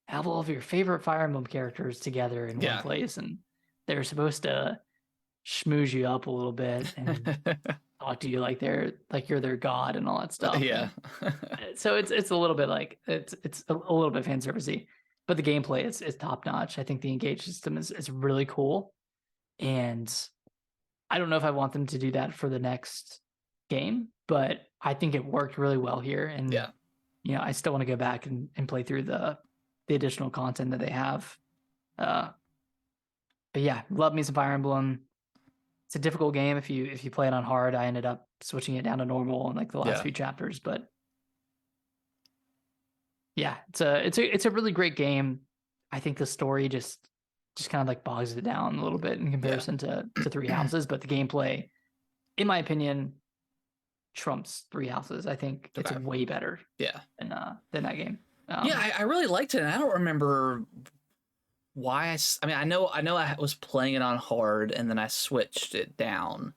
have all of your favorite Fire Emblem characters together in one place, and they're supposed to schmooze you up a little bit and talk to you like you're their god and all that stuff. Yeah. So it's a little bit like it's a little bit fan servicey, but the gameplay is top notch. I think the Engage system is really cool, and I don't know if I want them to do that for the next game, but I think it worked really well here. And I still want to go back and play through the additional content that they have. But yeah, love me some Fire Emblem. It's a difficult game if you play it on hard. I ended up switching it down to normal in like the last few chapters, but yeah, it's a really great game. I think the story just kind of like bogs it down a little bit in comparison to 3 Houses, but the gameplay, in my opinion, trumps 3 Houses. I think it's way better. Than that game. I really liked it, and I don't remember why. I know I was playing it on hard, and then I switched it down.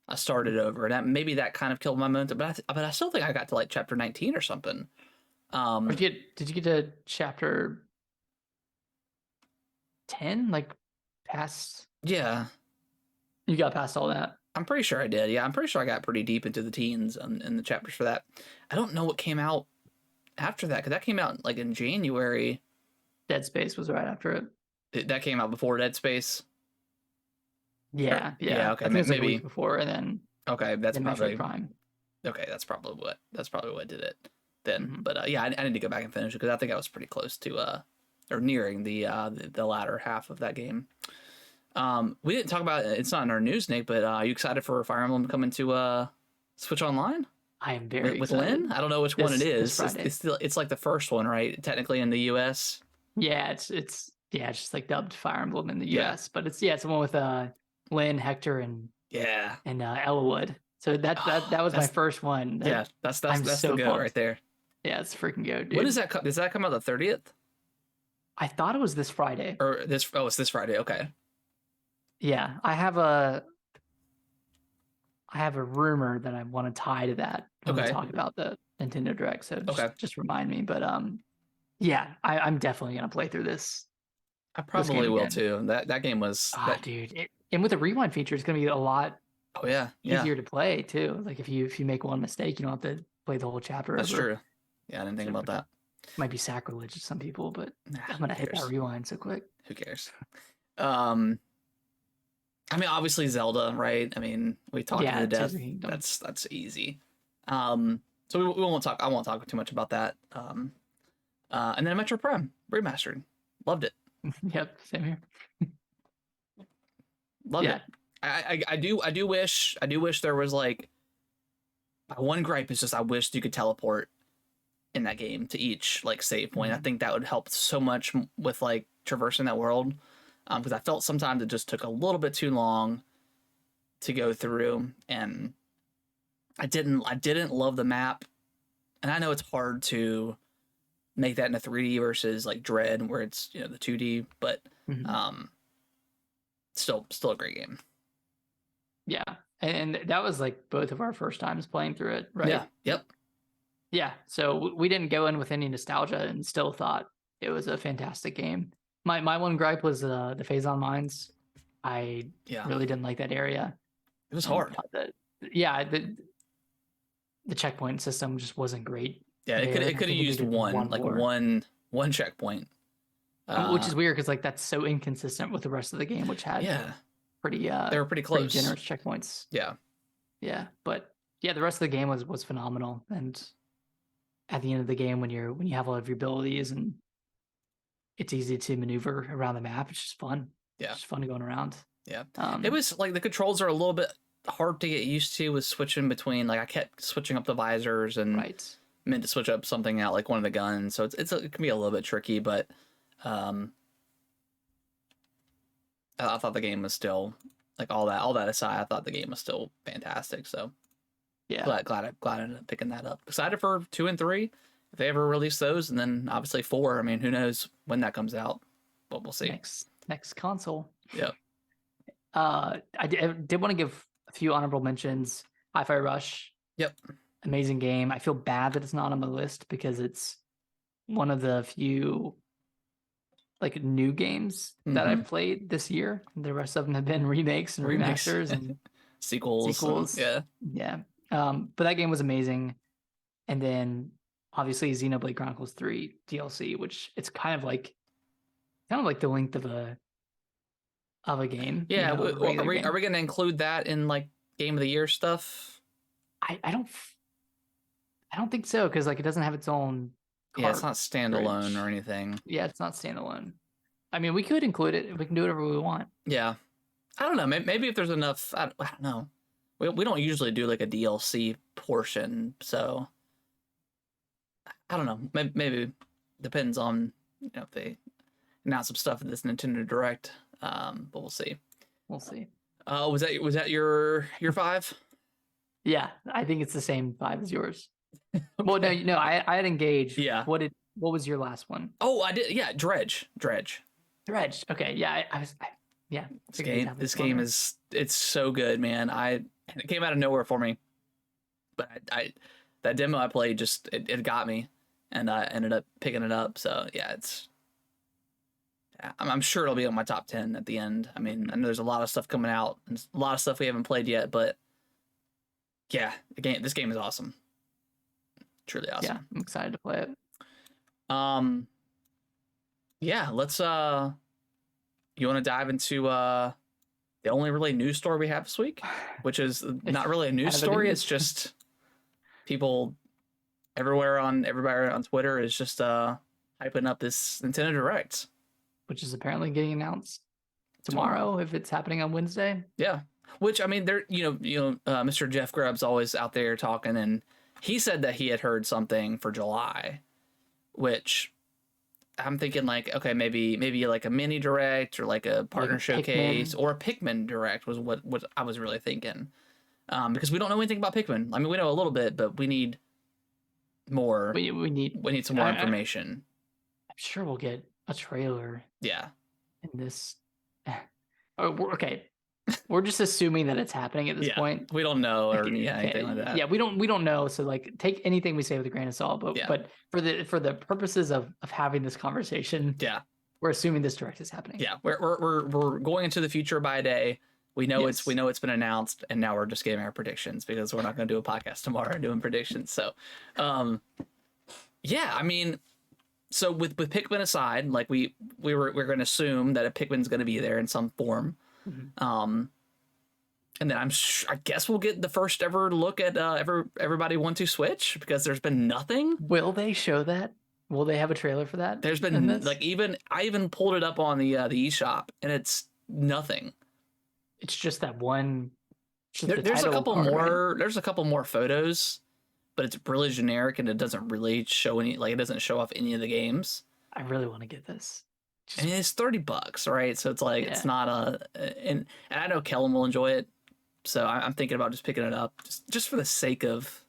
I started over, and maybe that kind of killed my momentum. But I still think I got to like chapter 19 or something. Did you get to chapter 10? Like past? Yeah, you got past all that. I'm pretty sure I did. Yeah, I'm pretty sure I got pretty deep into the teens in the chapters for that. I don't know what came out after that, because that came out like in January. Dead Space was right after it. That came out before Dead Space. Yeah. Okay, I think it was maybe like a week before, and then that's probably Prime. Okay, that's probably what did it then. But I need to go back and finish it because I think I was pretty close to or nearing the latter half of that game. We didn't talk about it. It's not in our news, Nick, but are you excited for Fire Emblem coming to Switch Online? I am very with excited. Lynn. I don't know which one it is. It's like the first one, right? Technically in the U.S. Yeah, it's just like dubbed Fire Emblem in the U.S., but it's the one with Lynn, Hector, and Elwood. So that was my first one. That's the goat right there. Yeah, it's freaking goat, dude. When does that come? Does that come out the 30th? I thought it was this Friday. Or this? Oh, it's this Friday. Okay. Yeah, I have a rumor that I want to tie to that when we talk about the Nintendo Direct. So just remind me. But yeah, I'm definitely gonna play through this. I probably will too. That game was dude. And with the rewind feature, it's gonna be a lot. Oh yeah, easier to play too. Like if you make one mistake, you don't have to play the whole chapter. That's true. Yeah, I didn't think about that. Might be sacrilege to some people, but I'm gonna hit that rewind so quick. Who cares? I mean, obviously Zelda, right? I mean, we talked to the death. That's easy. So we won't talk. I won't talk too much about that. And then Metro Prime remastered. Loved it. Yep, same here. Loved it. I do wish there was like my one gripe is just I wish you could teleport in that game to each like save point. I think that would help so much with like traversing that world. Because I felt sometimes it just took a little bit too long to go through, and I didn't love the map, and I know it's hard to make that in a 3D versus like Dread where it's the 2D, but still a great game. Yeah, and that was like both of our first times playing through it, right? Yeah. Yep. Yeah, so we didn't go in with any nostalgia and still thought it was a fantastic game. My one gripe was the Phazon Mines. I really didn't like that area. It was hard. The checkpoint system just wasn't great. Yeah, it could have used one checkpoint. Which is weird because like that's so inconsistent with the rest of the game, which had pretty they were pretty close. Pretty generous checkpoints. Yeah. Yeah. But yeah, the rest of the game was phenomenal. And at the end of the game when you have all of your abilities and it's easy to maneuver around the map. It's just fun. Yeah. It's just fun going around. Yeah. It was like the controls are a little bit hard to get used to with switching between, like I kept switching up the visors and meant to switch up something out like one of the guns. So it can be a little bit tricky, but I thought the game was still like all that aside, I thought the game was still fantastic. So yeah, glad I ended up picking that up. Excited for 2 and 3. If they ever release those, and then obviously 4. I mean, who knows when that comes out, but we'll see. Next console. Yeah. I did want to give a few honorable mentions. Hi-Fi Rush. Yep. Amazing game. I feel bad that it's not on my list because it's one of the few like new games that I've played this year. The rest of them have been remakes and remasters and sequels. Yeah. Yeah. But that game was amazing. And then obviously Xenoblade Chronicles 3 DLC, which it's kind of like the length of a game. Yeah, are we going to include that in like Game of the Year stuff? I don't think so because like it doesn't have its own. Yeah, it's not standalone or anything. Yeah, it's not standalone. I mean, we could include it. We can do whatever we want. Yeah, I don't know. Maybe if there's enough, I don't know. We don't usually do like a DLC portion, so. I don't know. Maybe depends on if they announce some stuff in this Nintendo Direct. But we'll see. We'll see. Was that your 5? Yeah, I think it's the same 5 as yours. Okay. Well, no, I had Engage. Yeah. What was your last one? Oh, I did. Yeah, Dredge. Okay. Yeah, yeah. This game it's so good, man. It came out of nowhere for me, but that demo I played just it got me. And I ended up picking it up. So yeah, I'm sure it'll be on my top 10 at the end. I mean, I know there's a lot of stuff coming out and a lot of stuff we haven't played yet, but yeah, this game is awesome. Truly awesome. Yeah, I'm excited to play it. Yeah, let's you want to dive into the only really news story we have this week, which is not really a news story. It's just people everybody on Twitter is just hyping up this Nintendo Direct, which is apparently getting announced tomorrow if it's happening on Wednesday. Yeah. Which, I mean, Mr. Jeff Grubb's always out there talking, and he said that he had heard something for July, which I'm thinking like, okay, maybe like a mini direct or like a partner like showcase or a Pikmin direct was what I was really thinking. Because we don't know anything about Pikmin. I mean, we know a little bit, but we need more. We need some more information. I'm sure we'll get a trailer. Yeah. In this. Okay. We're just assuming that it's happening at this point. We don't know or anything like that. Yeah, we don't know. So like, take anything we say with a grain of salt. But for the purposes of having this conversation, we're assuming this direct is happening. Yeah, we're going into the future by a day. We know it's been announced, and now we're just giving our predictions because we're not going to do a podcast tomorrow and doing predictions. So, I mean, so with Pikmin aside, like we're going to assume that a Pikmin's going to be there in some form. Mm-hmm. And then I guess we'll get the first ever look at everybody want to Switch because there's been nothing. Will they show that? Will they have a trailer for that? There's been I even pulled it up on the eShop and it's nothing. It's just that one. There's a couple more. Right? There's a couple more photos, but it's really generic and it doesn't really show any. Like it doesn't show off any of the games. I really want to get this. I mean, it's $30, right? So it's like it's not and I know Kellen will enjoy it. So I'm thinking about just picking it up just for the sake of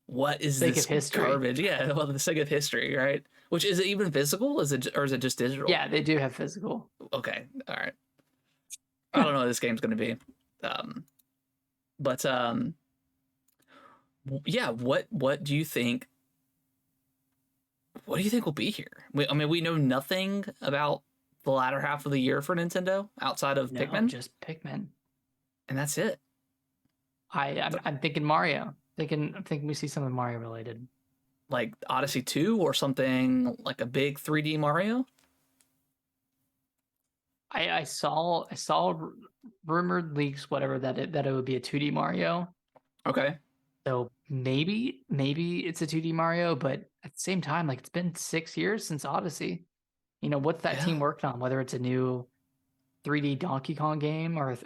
what is this garbage? Yeah, well, the sake of history, right? Which is it even physical? Is it just digital? Yeah, they do have physical. Okay, all right. I don't know what this game's going to be, what do you think? What do you think will be here? I mean, we know nothing about the latter half of the year for Nintendo outside of Pikmin. Just Pikmin, and that's it. I'm thinking Mario. I'm thinking we see something Mario related, like Odyssey 2 or something like a big 3D Mario. I saw rumored leaks, whatever, that it would be a 2D Mario. Okay. So maybe it's a 2D Mario, but at the same time, like it's been 6 years since Odyssey. You know, what's that team worked on? Whether it's a new 3D Donkey Kong game or a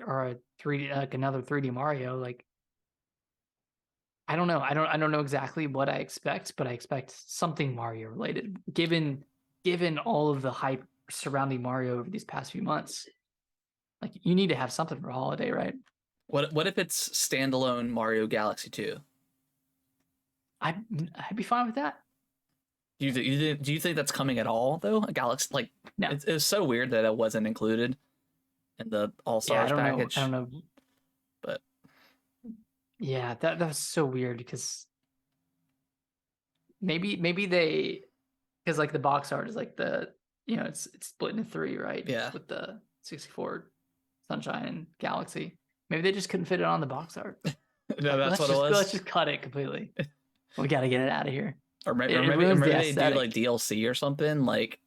3D like another 3D Mario, like I don't know. I don't know exactly what I expect, but I expect something Mario related. Given all of the hype surrounding Mario over these past few months, like you need to have something for holiday, right? What if it's standalone Mario Galaxy 2? I'd be fine with that. Do you think that's coming at all though? A Galaxy, like, no. It's so weird that it wasn't included in the All-Stars package. I don't know. But yeah, that was so weird because maybe they, because like the box art is like it's split into 3, right? Yeah. With the 64 Sunshine and Galaxy. Maybe they just couldn't fit it on the box art. No, that's what it was. Let's just cut it completely. We got to get it out of here. Or maybe they do like DLC or something like.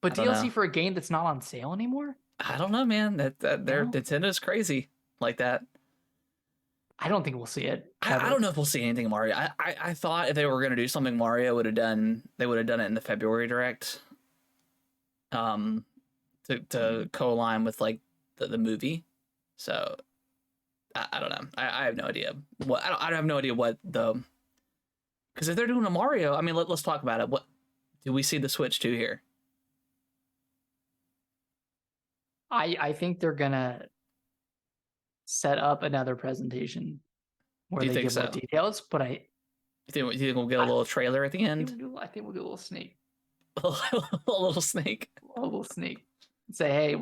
But DLC for a game that's not on sale anymore? I don't know, man. Nintendo's crazy like that. I don't think we'll see it. I don't know if we'll see anything Mario. I thought if they were going to do something Mario they would have done it in the February direct. To co-align with like the movie. So I don't know. I have no idea. I have no idea what the. Because if they're doing a Mario, I mean, let's talk about it. What do we see the Switch 2 here? I think they're gonna set up another presentation where they give more details. But you think we'll get a little trailer at the end? I think we'll get a little sneak. a little sneak. A little sneak. Say, hey,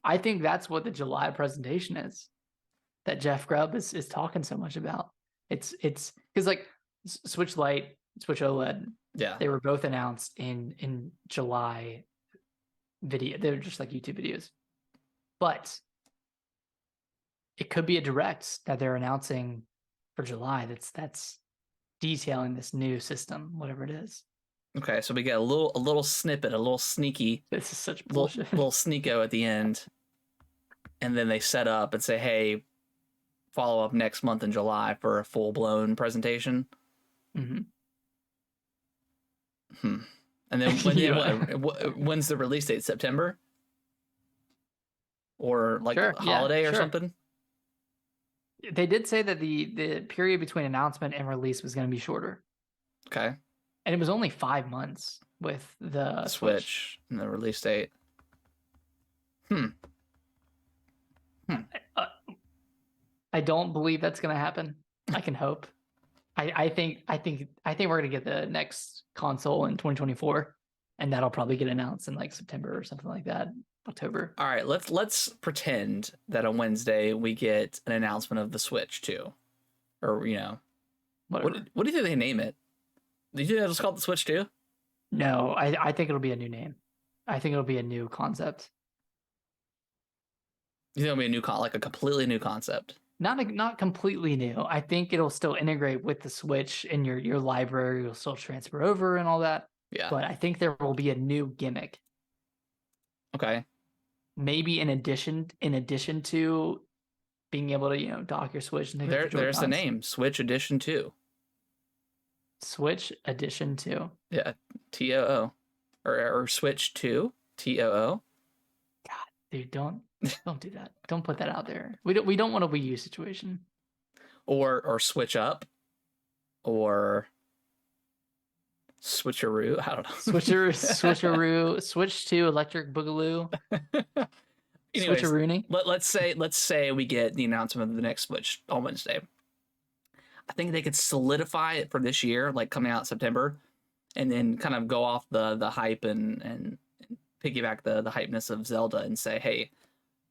I think that's what the July presentation is. That Jeff Grubb is talking so much about. It's because like Switch Lite, Switch OLED. Yeah, they were both announced in July video. They were just like YouTube videos, but it could be a direct that they're announcing for July. That's detailing this new system, whatever it is. Okay, so we get a little snippet, a little sneaky. This is such bullshit. Little sneako at the end, and then they set up and say, "Hey, follow up next month in July for a full blown presentation." Mm-hmm. And then when's the release date? September? or like Sure, a holiday or sure. something. They did say that the period between announcement and release was going to be shorter. Okay. And it was only 5 months with the Switch and the release date. I don't believe that's going to happen. I can hope. I think we're going to get the next console in 2024, and that'll probably get announced in like September or something like that, October. All right, let's pretend that on Wednesday we get an announcement of the Switch 2. Or, you know, what do you think they name it? Do you think they'll just call it the Switch 2? No, I think it'll be a new name. I think it'll be a new concept. You think it'll be a new like a completely new concept? Not completely new. I think it'll still integrate with the Switch in your library. You'll still transfer over and all that. Yeah. But I think there will be a new gimmick. Okay. Maybe in addition to being able to, you know, dock your Switch and there's the name, Switch Edition 2. Switch Edition 2. Yeah, TOO. Or Switch 2, TOO. God, dude, don't do that. Don't put that out there. We don't want a Wii U situation. Or Switch Up. Or Switcheroo. I don't know. Switcheroo, Switch 2, Electric Boogaloo. Anyways, Switcheroony. Let's say we get the announcement of the next Switch on Wednesday. I think they could solidify it for this year, like coming out in September, and then kind of go off the hype and piggyback the hypeness of Zelda and say, hey,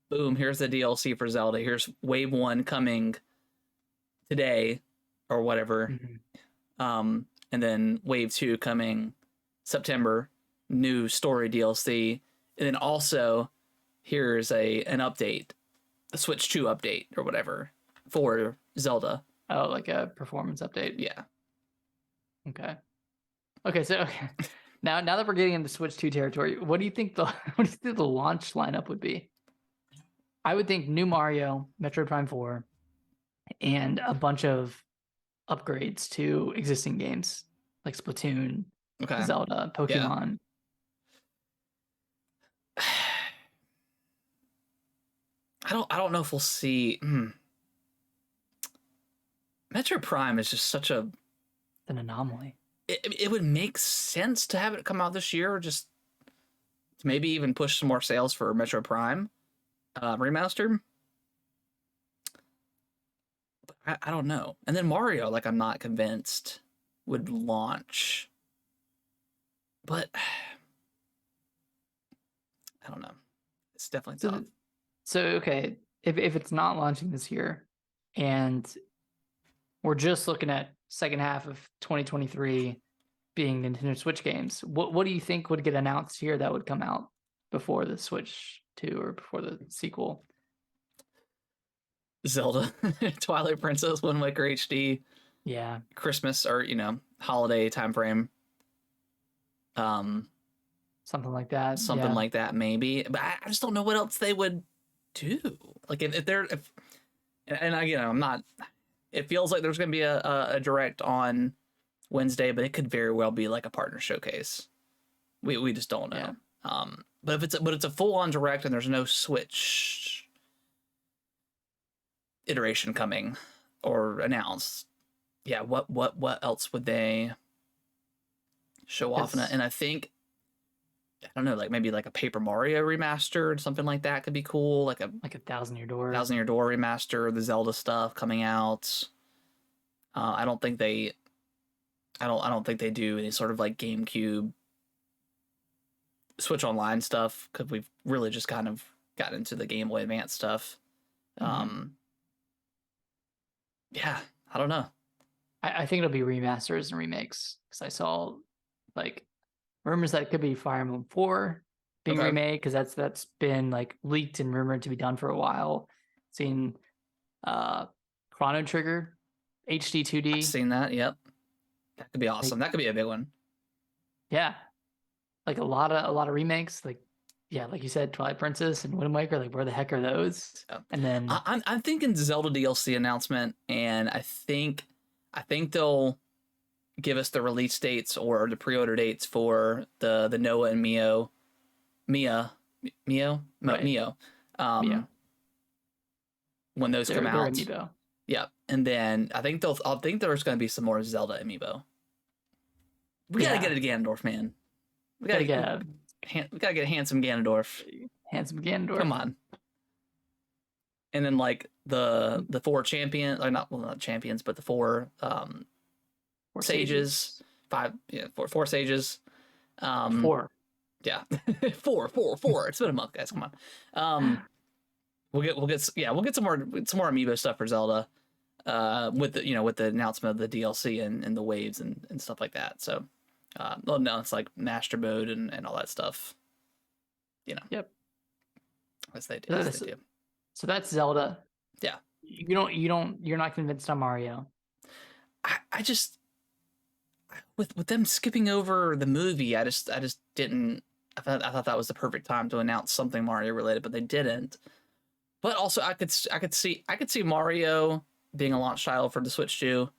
boom, here's the DLC for Zelda. Here's Wave 1 coming today or whatever. Mm-hmm. And then Wave 2 coming September, new story DLC. And then also here's an update, a Switch 2 update or whatever for Zelda. Oh, like a performance update? Yeah. Okay, so now that we're getting into Switch 2 territory, what do you think the launch lineup would be? I would think new Mario, Metroid Prime 4, and a bunch of upgrades to existing games like Splatoon, Zelda, Pokemon. Yeah. I don't know if we'll see. Metroid Prime is just such an anomaly. It would make sense to have it come out this year, just to maybe even push some more sales for Metroid Prime remaster. But I don't know. And then Mario, like, I'm not convinced would launch. But I don't know. It's definitely tough. So okay, if it's not launching this year, and we're just looking at second half of 2023 being Nintendo Switch games, what do you think would get announced here that would come out before the Switch 2 or before the sequel? Zelda, Twilight Princess, Wind Waker HD. Yeah. Christmas or, you know, holiday time frame. Something like that. Something like that, maybe. But I just don't know what else they would do. Like if and again, I'm not. It feels like there's going to be a direct on Wednesday, but it could very well be like a partner showcase. We just don't know. Yeah. But if it's a full on direct and there's no Switch iteration coming or announced, yeah, what else would they show off? And I think, I don't know, like maybe like a Paper Mario remastered, something like that could be cool. Like a 1,000 Year Door. 1,000 Year Door remaster, the Zelda stuff coming out. I don't think they do any sort of like GameCube Switch Online stuff, because we've really just kind of got into the Game Boy Advance stuff. Mm-hmm. Yeah, I don't know. I think it'll be remasters and remakes, because I saw like rumors that it could be Fire Emblem 4 being remade, because that's been like leaked and rumored to be done for a while. Seen Chrono Trigger HD 2D. I've seen that. Yep, that could be awesome. That could be a big one. Yeah, like a lot of remakes. Like, yeah, like you said, Twilight Princess and Wind Waker. Like, where the heck are those? Yeah. And then I'm thinking Zelda DLC announcement, and I think they'll give us the release dates or the pre-order dates for the Noah and Mio. When those come out. Amiibo. Yeah, and then I think there's going to be some more Zelda amiibo. We gotta get a Ganondorf, man. We gotta get a handsome Ganondorf. Handsome Ganondorf. Come on. And then like the 4 champions, like not champions, but the 4 sages. 5, 4 sages. 4. Yeah, 4. It's been a month, guys. Come on. We'll get some more amiibo stuff for Zelda. With the announcement of the DLC and the waves and stuff like that. So, no, it's like master mode and all that stuff. Yep. As they do. So that's Zelda. Yeah. You're not convinced on Mario. I just with them skipping over the movie, I just didn't. I thought that was the perfect time to announce something Mario related, but they didn't. But also, I could see Mario being a launch title for the Switch 2,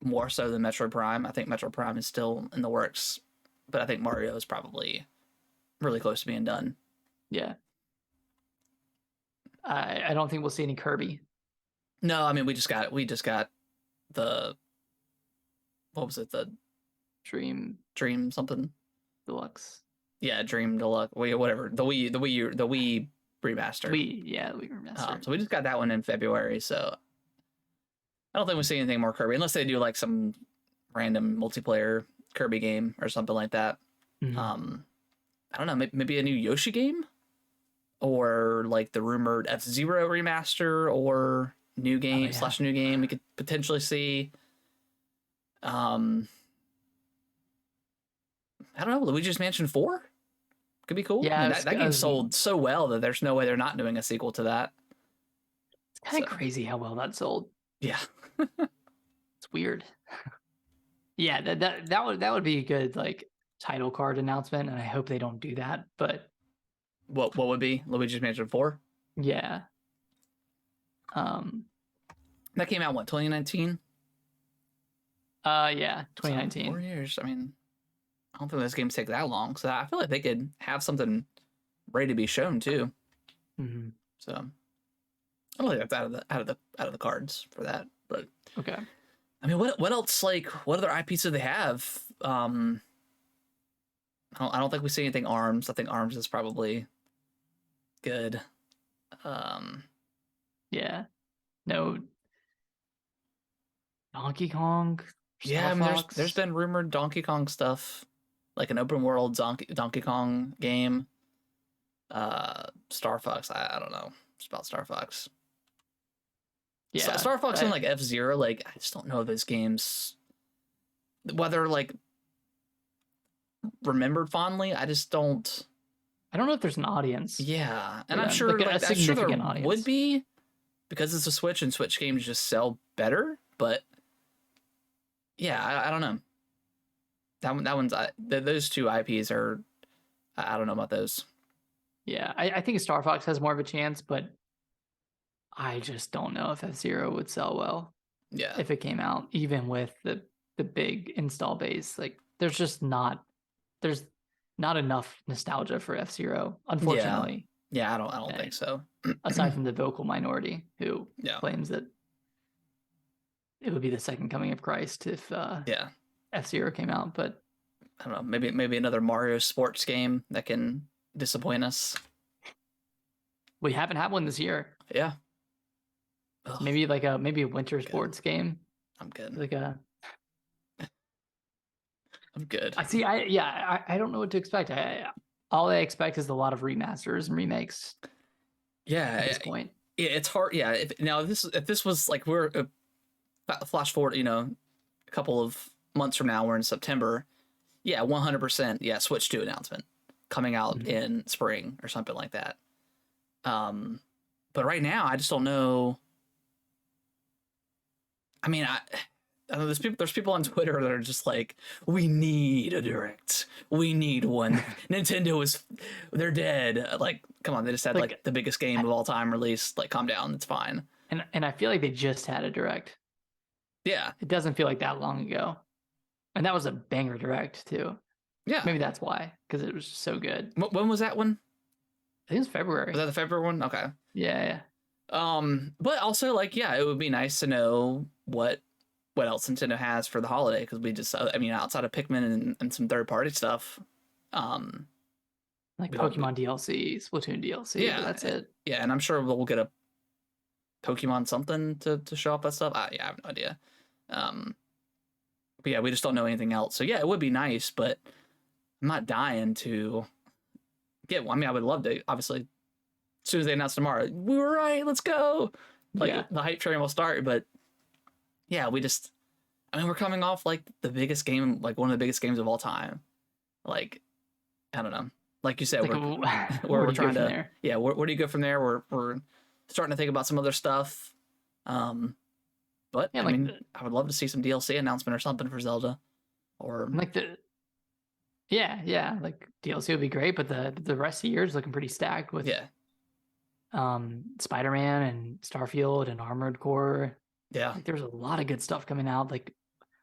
more so than Metroid Prime. I think Metroid Prime is still in the works, but I think Mario is probably really close to being done. Yeah. I don't think we'll see any Kirby. No, I mean we just got the, what was it, the Dream something Deluxe. Yeah, Dream Deluxe. Whatever. The Wii remaster. The Wii remaster. So we just got that one in February. So I don't think we'll see anything more Kirby unless they do like some random multiplayer Kirby game or something like that. Mm-hmm. I don't know. Maybe a new Yoshi game, or like the rumored F-Zero remaster, or new game / new game. We could potentially see. I don't know. Luigi's Mansion 4 could be cool. Yeah, that game sold so well that there's no way they're not doing a sequel to that. It's kind of crazy how well that sold. Yeah, it's weird. Yeah, that would be a good like title card announcement, and I hope they don't do that. But what would be Luigi's Mansion 4? Yeah. That came out 2019. Yeah, 2019. So 4 years. I mean, I don't think those games take that long, so I feel like they could have something ready to be shown too. Mm-hmm. So I don't think that's out of the cards for that. But okay. I mean, what else? Like, what other IPs do they have? I don't think we see anything ARMS. I think ARMS is probably good. Yeah. No. Donkey Kong. Yeah, I mean, there's been rumored Donkey Kong stuff, like an open world Donkey Kong game. Star Fox. I don't know. It's about Star Fox. Yeah, Star Fox and like F-Zero. Like, I just don't know if those games, whether like remembered fondly. I just don't. I don't know if there's an audience. Yeah, and I'm sure like, I'm sure there audience would be, because it's a Switch and Switch games just sell better. But yeah, I don't know. That one's those two IPs are. I don't know about those. Yeah, I think Star Fox has more of a chance, but I just don't know if F-Zero would sell well. Yeah, if it came out, even with the big install base, like there's not enough nostalgia for F-Zero, unfortunately. Yeah, I don't think so. Aside from the vocal minority who claims that it would be the second coming of Christ if F-Zero came out, but I don't know, maybe another Mario sports game that can disappoint us. We haven't had one this year. Yeah. Maybe a winter sports game. I'm good. I'm good. I don't know what to expect. All I expect is a lot of remasters and remakes. Yeah. At this point. It's hard. Yeah. If this was like we're flash forward, a couple of months from now, we're in September. Yeah, 100%. Yeah, Switch 2 announcement coming out in spring or something like that. But right now, I just don't know. I mean, I don't know, there's people on Twitter that are just like, we need a Direct. We need one. They're dead. Like, come on, they just had like the biggest game of all time released. Like, calm down, it's fine. And I feel like they just had a Direct. Yeah. It doesn't feel like that long ago. And that was a banger Direct too. Yeah. Maybe that's why, because it was just so good. When was that one? I think it's February. Was that the February one? Okay. Yeah. But also like, yeah, it would be nice to know what else Nintendo has for the holiday, because we just, I mean, outside of Pikmin and some third party stuff, like Pokemon DLC, Splatoon DLC. Yeah, but that's it. Yeah, and I'm sure we'll get a Pokemon something to show up that stuff. Yeah, I have no idea. But yeah, we just don't know anything else. So yeah, it would be nice, but I'm not dying to get one. I mean, I would love to, obviously, as soon as they announce tomorrow, we were right, let's go. Like, the hype train will start, but yeah, I mean, we're coming off like the biggest game, like one of the biggest games of all time. Like, I don't know. Like you said, like, we're trying to, yeah, where do you go from there? We're starting to think about some other stuff. But yeah, I mean, I would love to see some DLC announcement or something for Zelda, or like like DLC would be great, but the rest of the year is looking pretty stacked with Spider-Man and Starfield and Armored Core. Yeah, like, there's a lot of good stuff coming out. Like,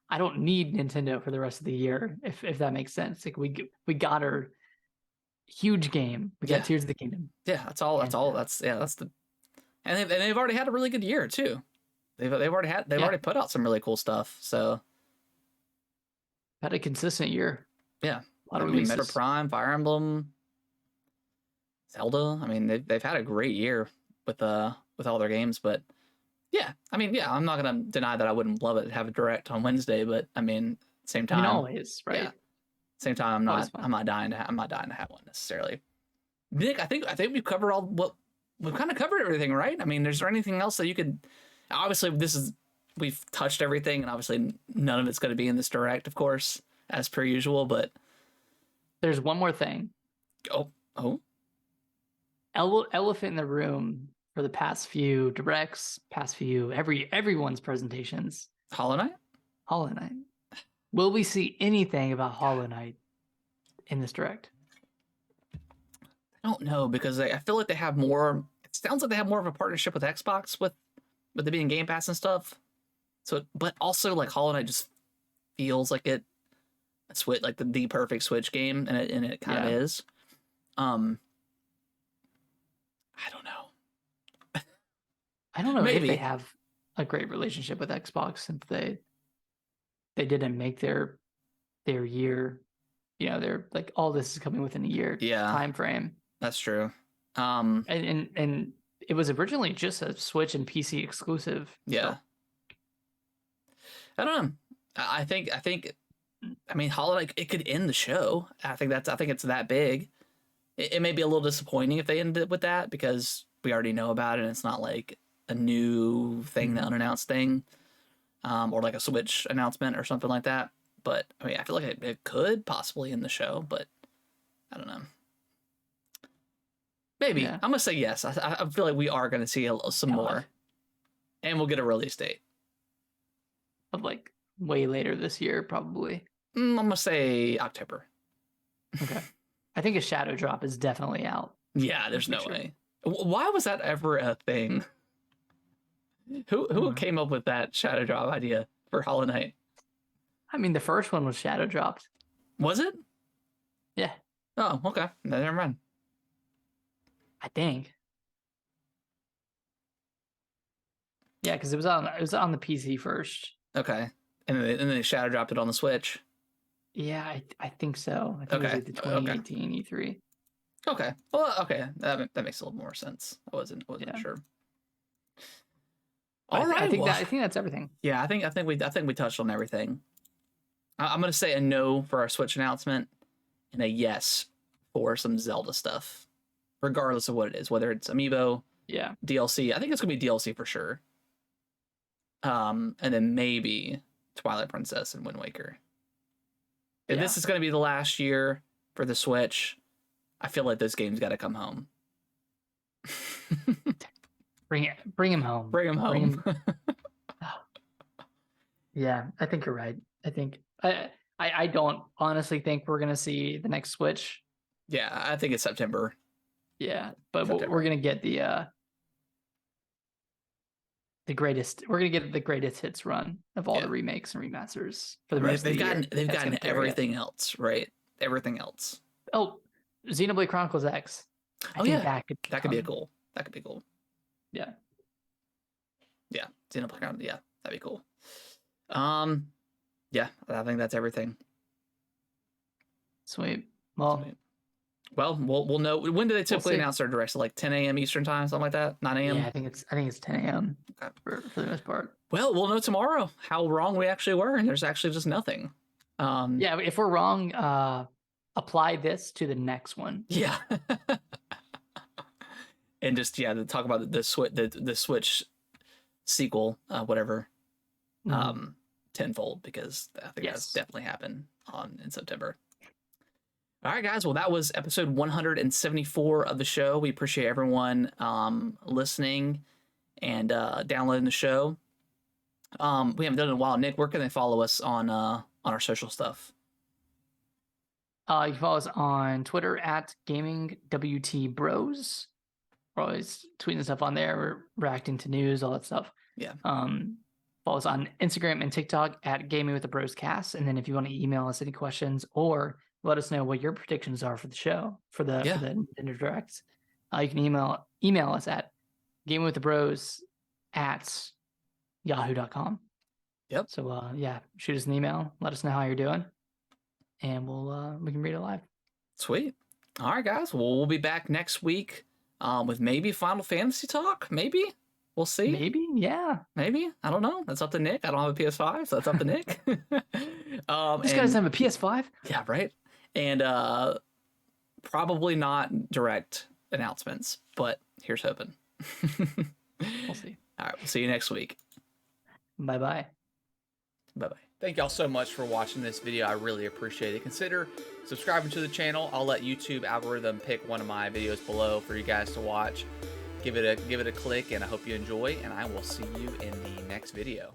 I don't need Nintendo for the rest of the year, if that makes sense. Like, we got our huge game. We got Tears of the Kingdom. Yeah, that's all. That's the, and they've already had a really good year too. They've already put out some really cool stuff. So had a consistent year. Yeah, a lot of releases. Metroid Prime, Fire Emblem, Zelda. I mean, they've had a great year with all their games. But yeah, I mean, yeah, I'm not gonna deny that I wouldn't love it to have a direct on Wednesday. But I mean, same time, always, right? Yeah. Same time, I'm not dying to have one necessarily. Nick, I think we've covered we've kind of covered everything, right? I mean, is there anything else that you could? Obviously, we've touched everything, and obviously none of it's going to be in this direct, of course, as per usual. But there's one more thing. Oh. Elephant in the room for the past few directs, everyone's presentations. Hollow Knight. Will we see anything about Hollow Knight in this direct? I don't know, because I feel like they have more. It sounds like they have more of a partnership with Xbox with it being Game Pass and stuff. So, but also like Hollow Knight just feels like the perfect Switch game, and it kind of is. I don't know. I don't know Maybe. If they have a great relationship with Xbox, since they didn't make their year. You know, they're like, all this is coming within a year time frame. That's true. And it was originally just a Switch and PC exclusive. Yeah. So. I don't know. I think I mean, Hollow Knight, it could end the show. I think it's that big. It may be a little disappointing if they ended with that, because we already know about it and it's not like a new thing, the unannounced thing, or like a Switch announcement or something like that. But I mean, I feel like it could possibly end the show, but I don't know. Maybe. Yeah. I'm going to say yes. I feel like we are going to see some more. And we'll get a release date. Of like way later this year, probably. I'm going to say October. Okay. I think a shadow drop is definitely out. Yeah, there's no way. Why was that ever a thing? Who came up with that shadow drop idea for Hollow Knight? I mean, the first one was shadow dropped. Was it? Yeah. Oh, okay. Never mind. I think. Yeah, because it was on the PC first. Okay, and then they shadow dropped it on the Switch. Yeah, I think so. I think it was like the 2018 E3. Okay. Well, okay, that makes a little more sense. I wasn't sure. All right. I think that's everything. Yeah, I think we touched on everything. I'm gonna say a no for our Switch announcement, and a yes for some Zelda stuff. Regardless of what it is, whether it's Amiibo, DLC. I think it's gonna be DLC for sure. And then maybe Twilight Princess and Wind Waker. If this is gonna be the last year for the Switch, I feel like those games got to come home. Bring him home. Bring him home. Yeah, I think you're right. I think I don't honestly think we're gonna see the next Switch. Yeah, I think it's September. Yeah, but we're gonna get the greatest. We're gonna get the greatest hits run of all the remakes and remasters for the rest of the year. They've gotten everything else, right? Everything else. Oh, Xenoblade Chronicles X. I think that could be cool. That could be cool. Yeah. Yeah. Xenoblade Chronicles. Yeah, that'd be cool. Yeah, I think that's everything. Sweet. Well, we'll know. When do they typically announce their directs? Like 10 a.m. Eastern time, something like that. 9 a.m. Yeah, I think it's 10 a.m. Okay. for the most part. Well, we'll know tomorrow how wrong we actually were, and there's actually just nothing. Yeah, if we're wrong, apply this to the next one. Yeah. And just talk about the Switch sequel, whatever. Tenfold, because I think that's definitely happened in September. All right, guys. Well, that was episode 174 of the show. We appreciate everyone listening and downloading the show. We haven't done it in a while. Nick, where can they follow us on our social stuff? You can follow us on Twitter at GamingWTBros. We're always tweeting stuff on there. We're reacting to news, all that stuff. Yeah. Follow us on Instagram and TikTok at Gaming with the Bros Cast. And then if you want to email us any questions or let us know what your predictions are for the show, for the Nintendo Directs, you can email us at gamingwiththebros@yahoo.com. Yep. So shoot us an email. Let us know how you're doing, and we can read it live. Sweet. All right, guys. Well, we'll be back next week with maybe Final Fantasy talk. Maybe. We'll see. Maybe, yeah. Maybe. I don't know. That's up to Nick. I don't have a PS5, so that's up to Nick. This guy doesn't have a PS5? Yeah, right? And probably not direct announcements, but here's hoping. We'll see. All right, we'll see you next week. Bye-bye. Bye-bye. Thank y'all so much for watching this video. I really appreciate it. Consider subscribing to the channel. I'll let YouTube algorithm pick one of my videos below for you guys to watch. Give it a click, and I hope you enjoy, and I will see you in the next video.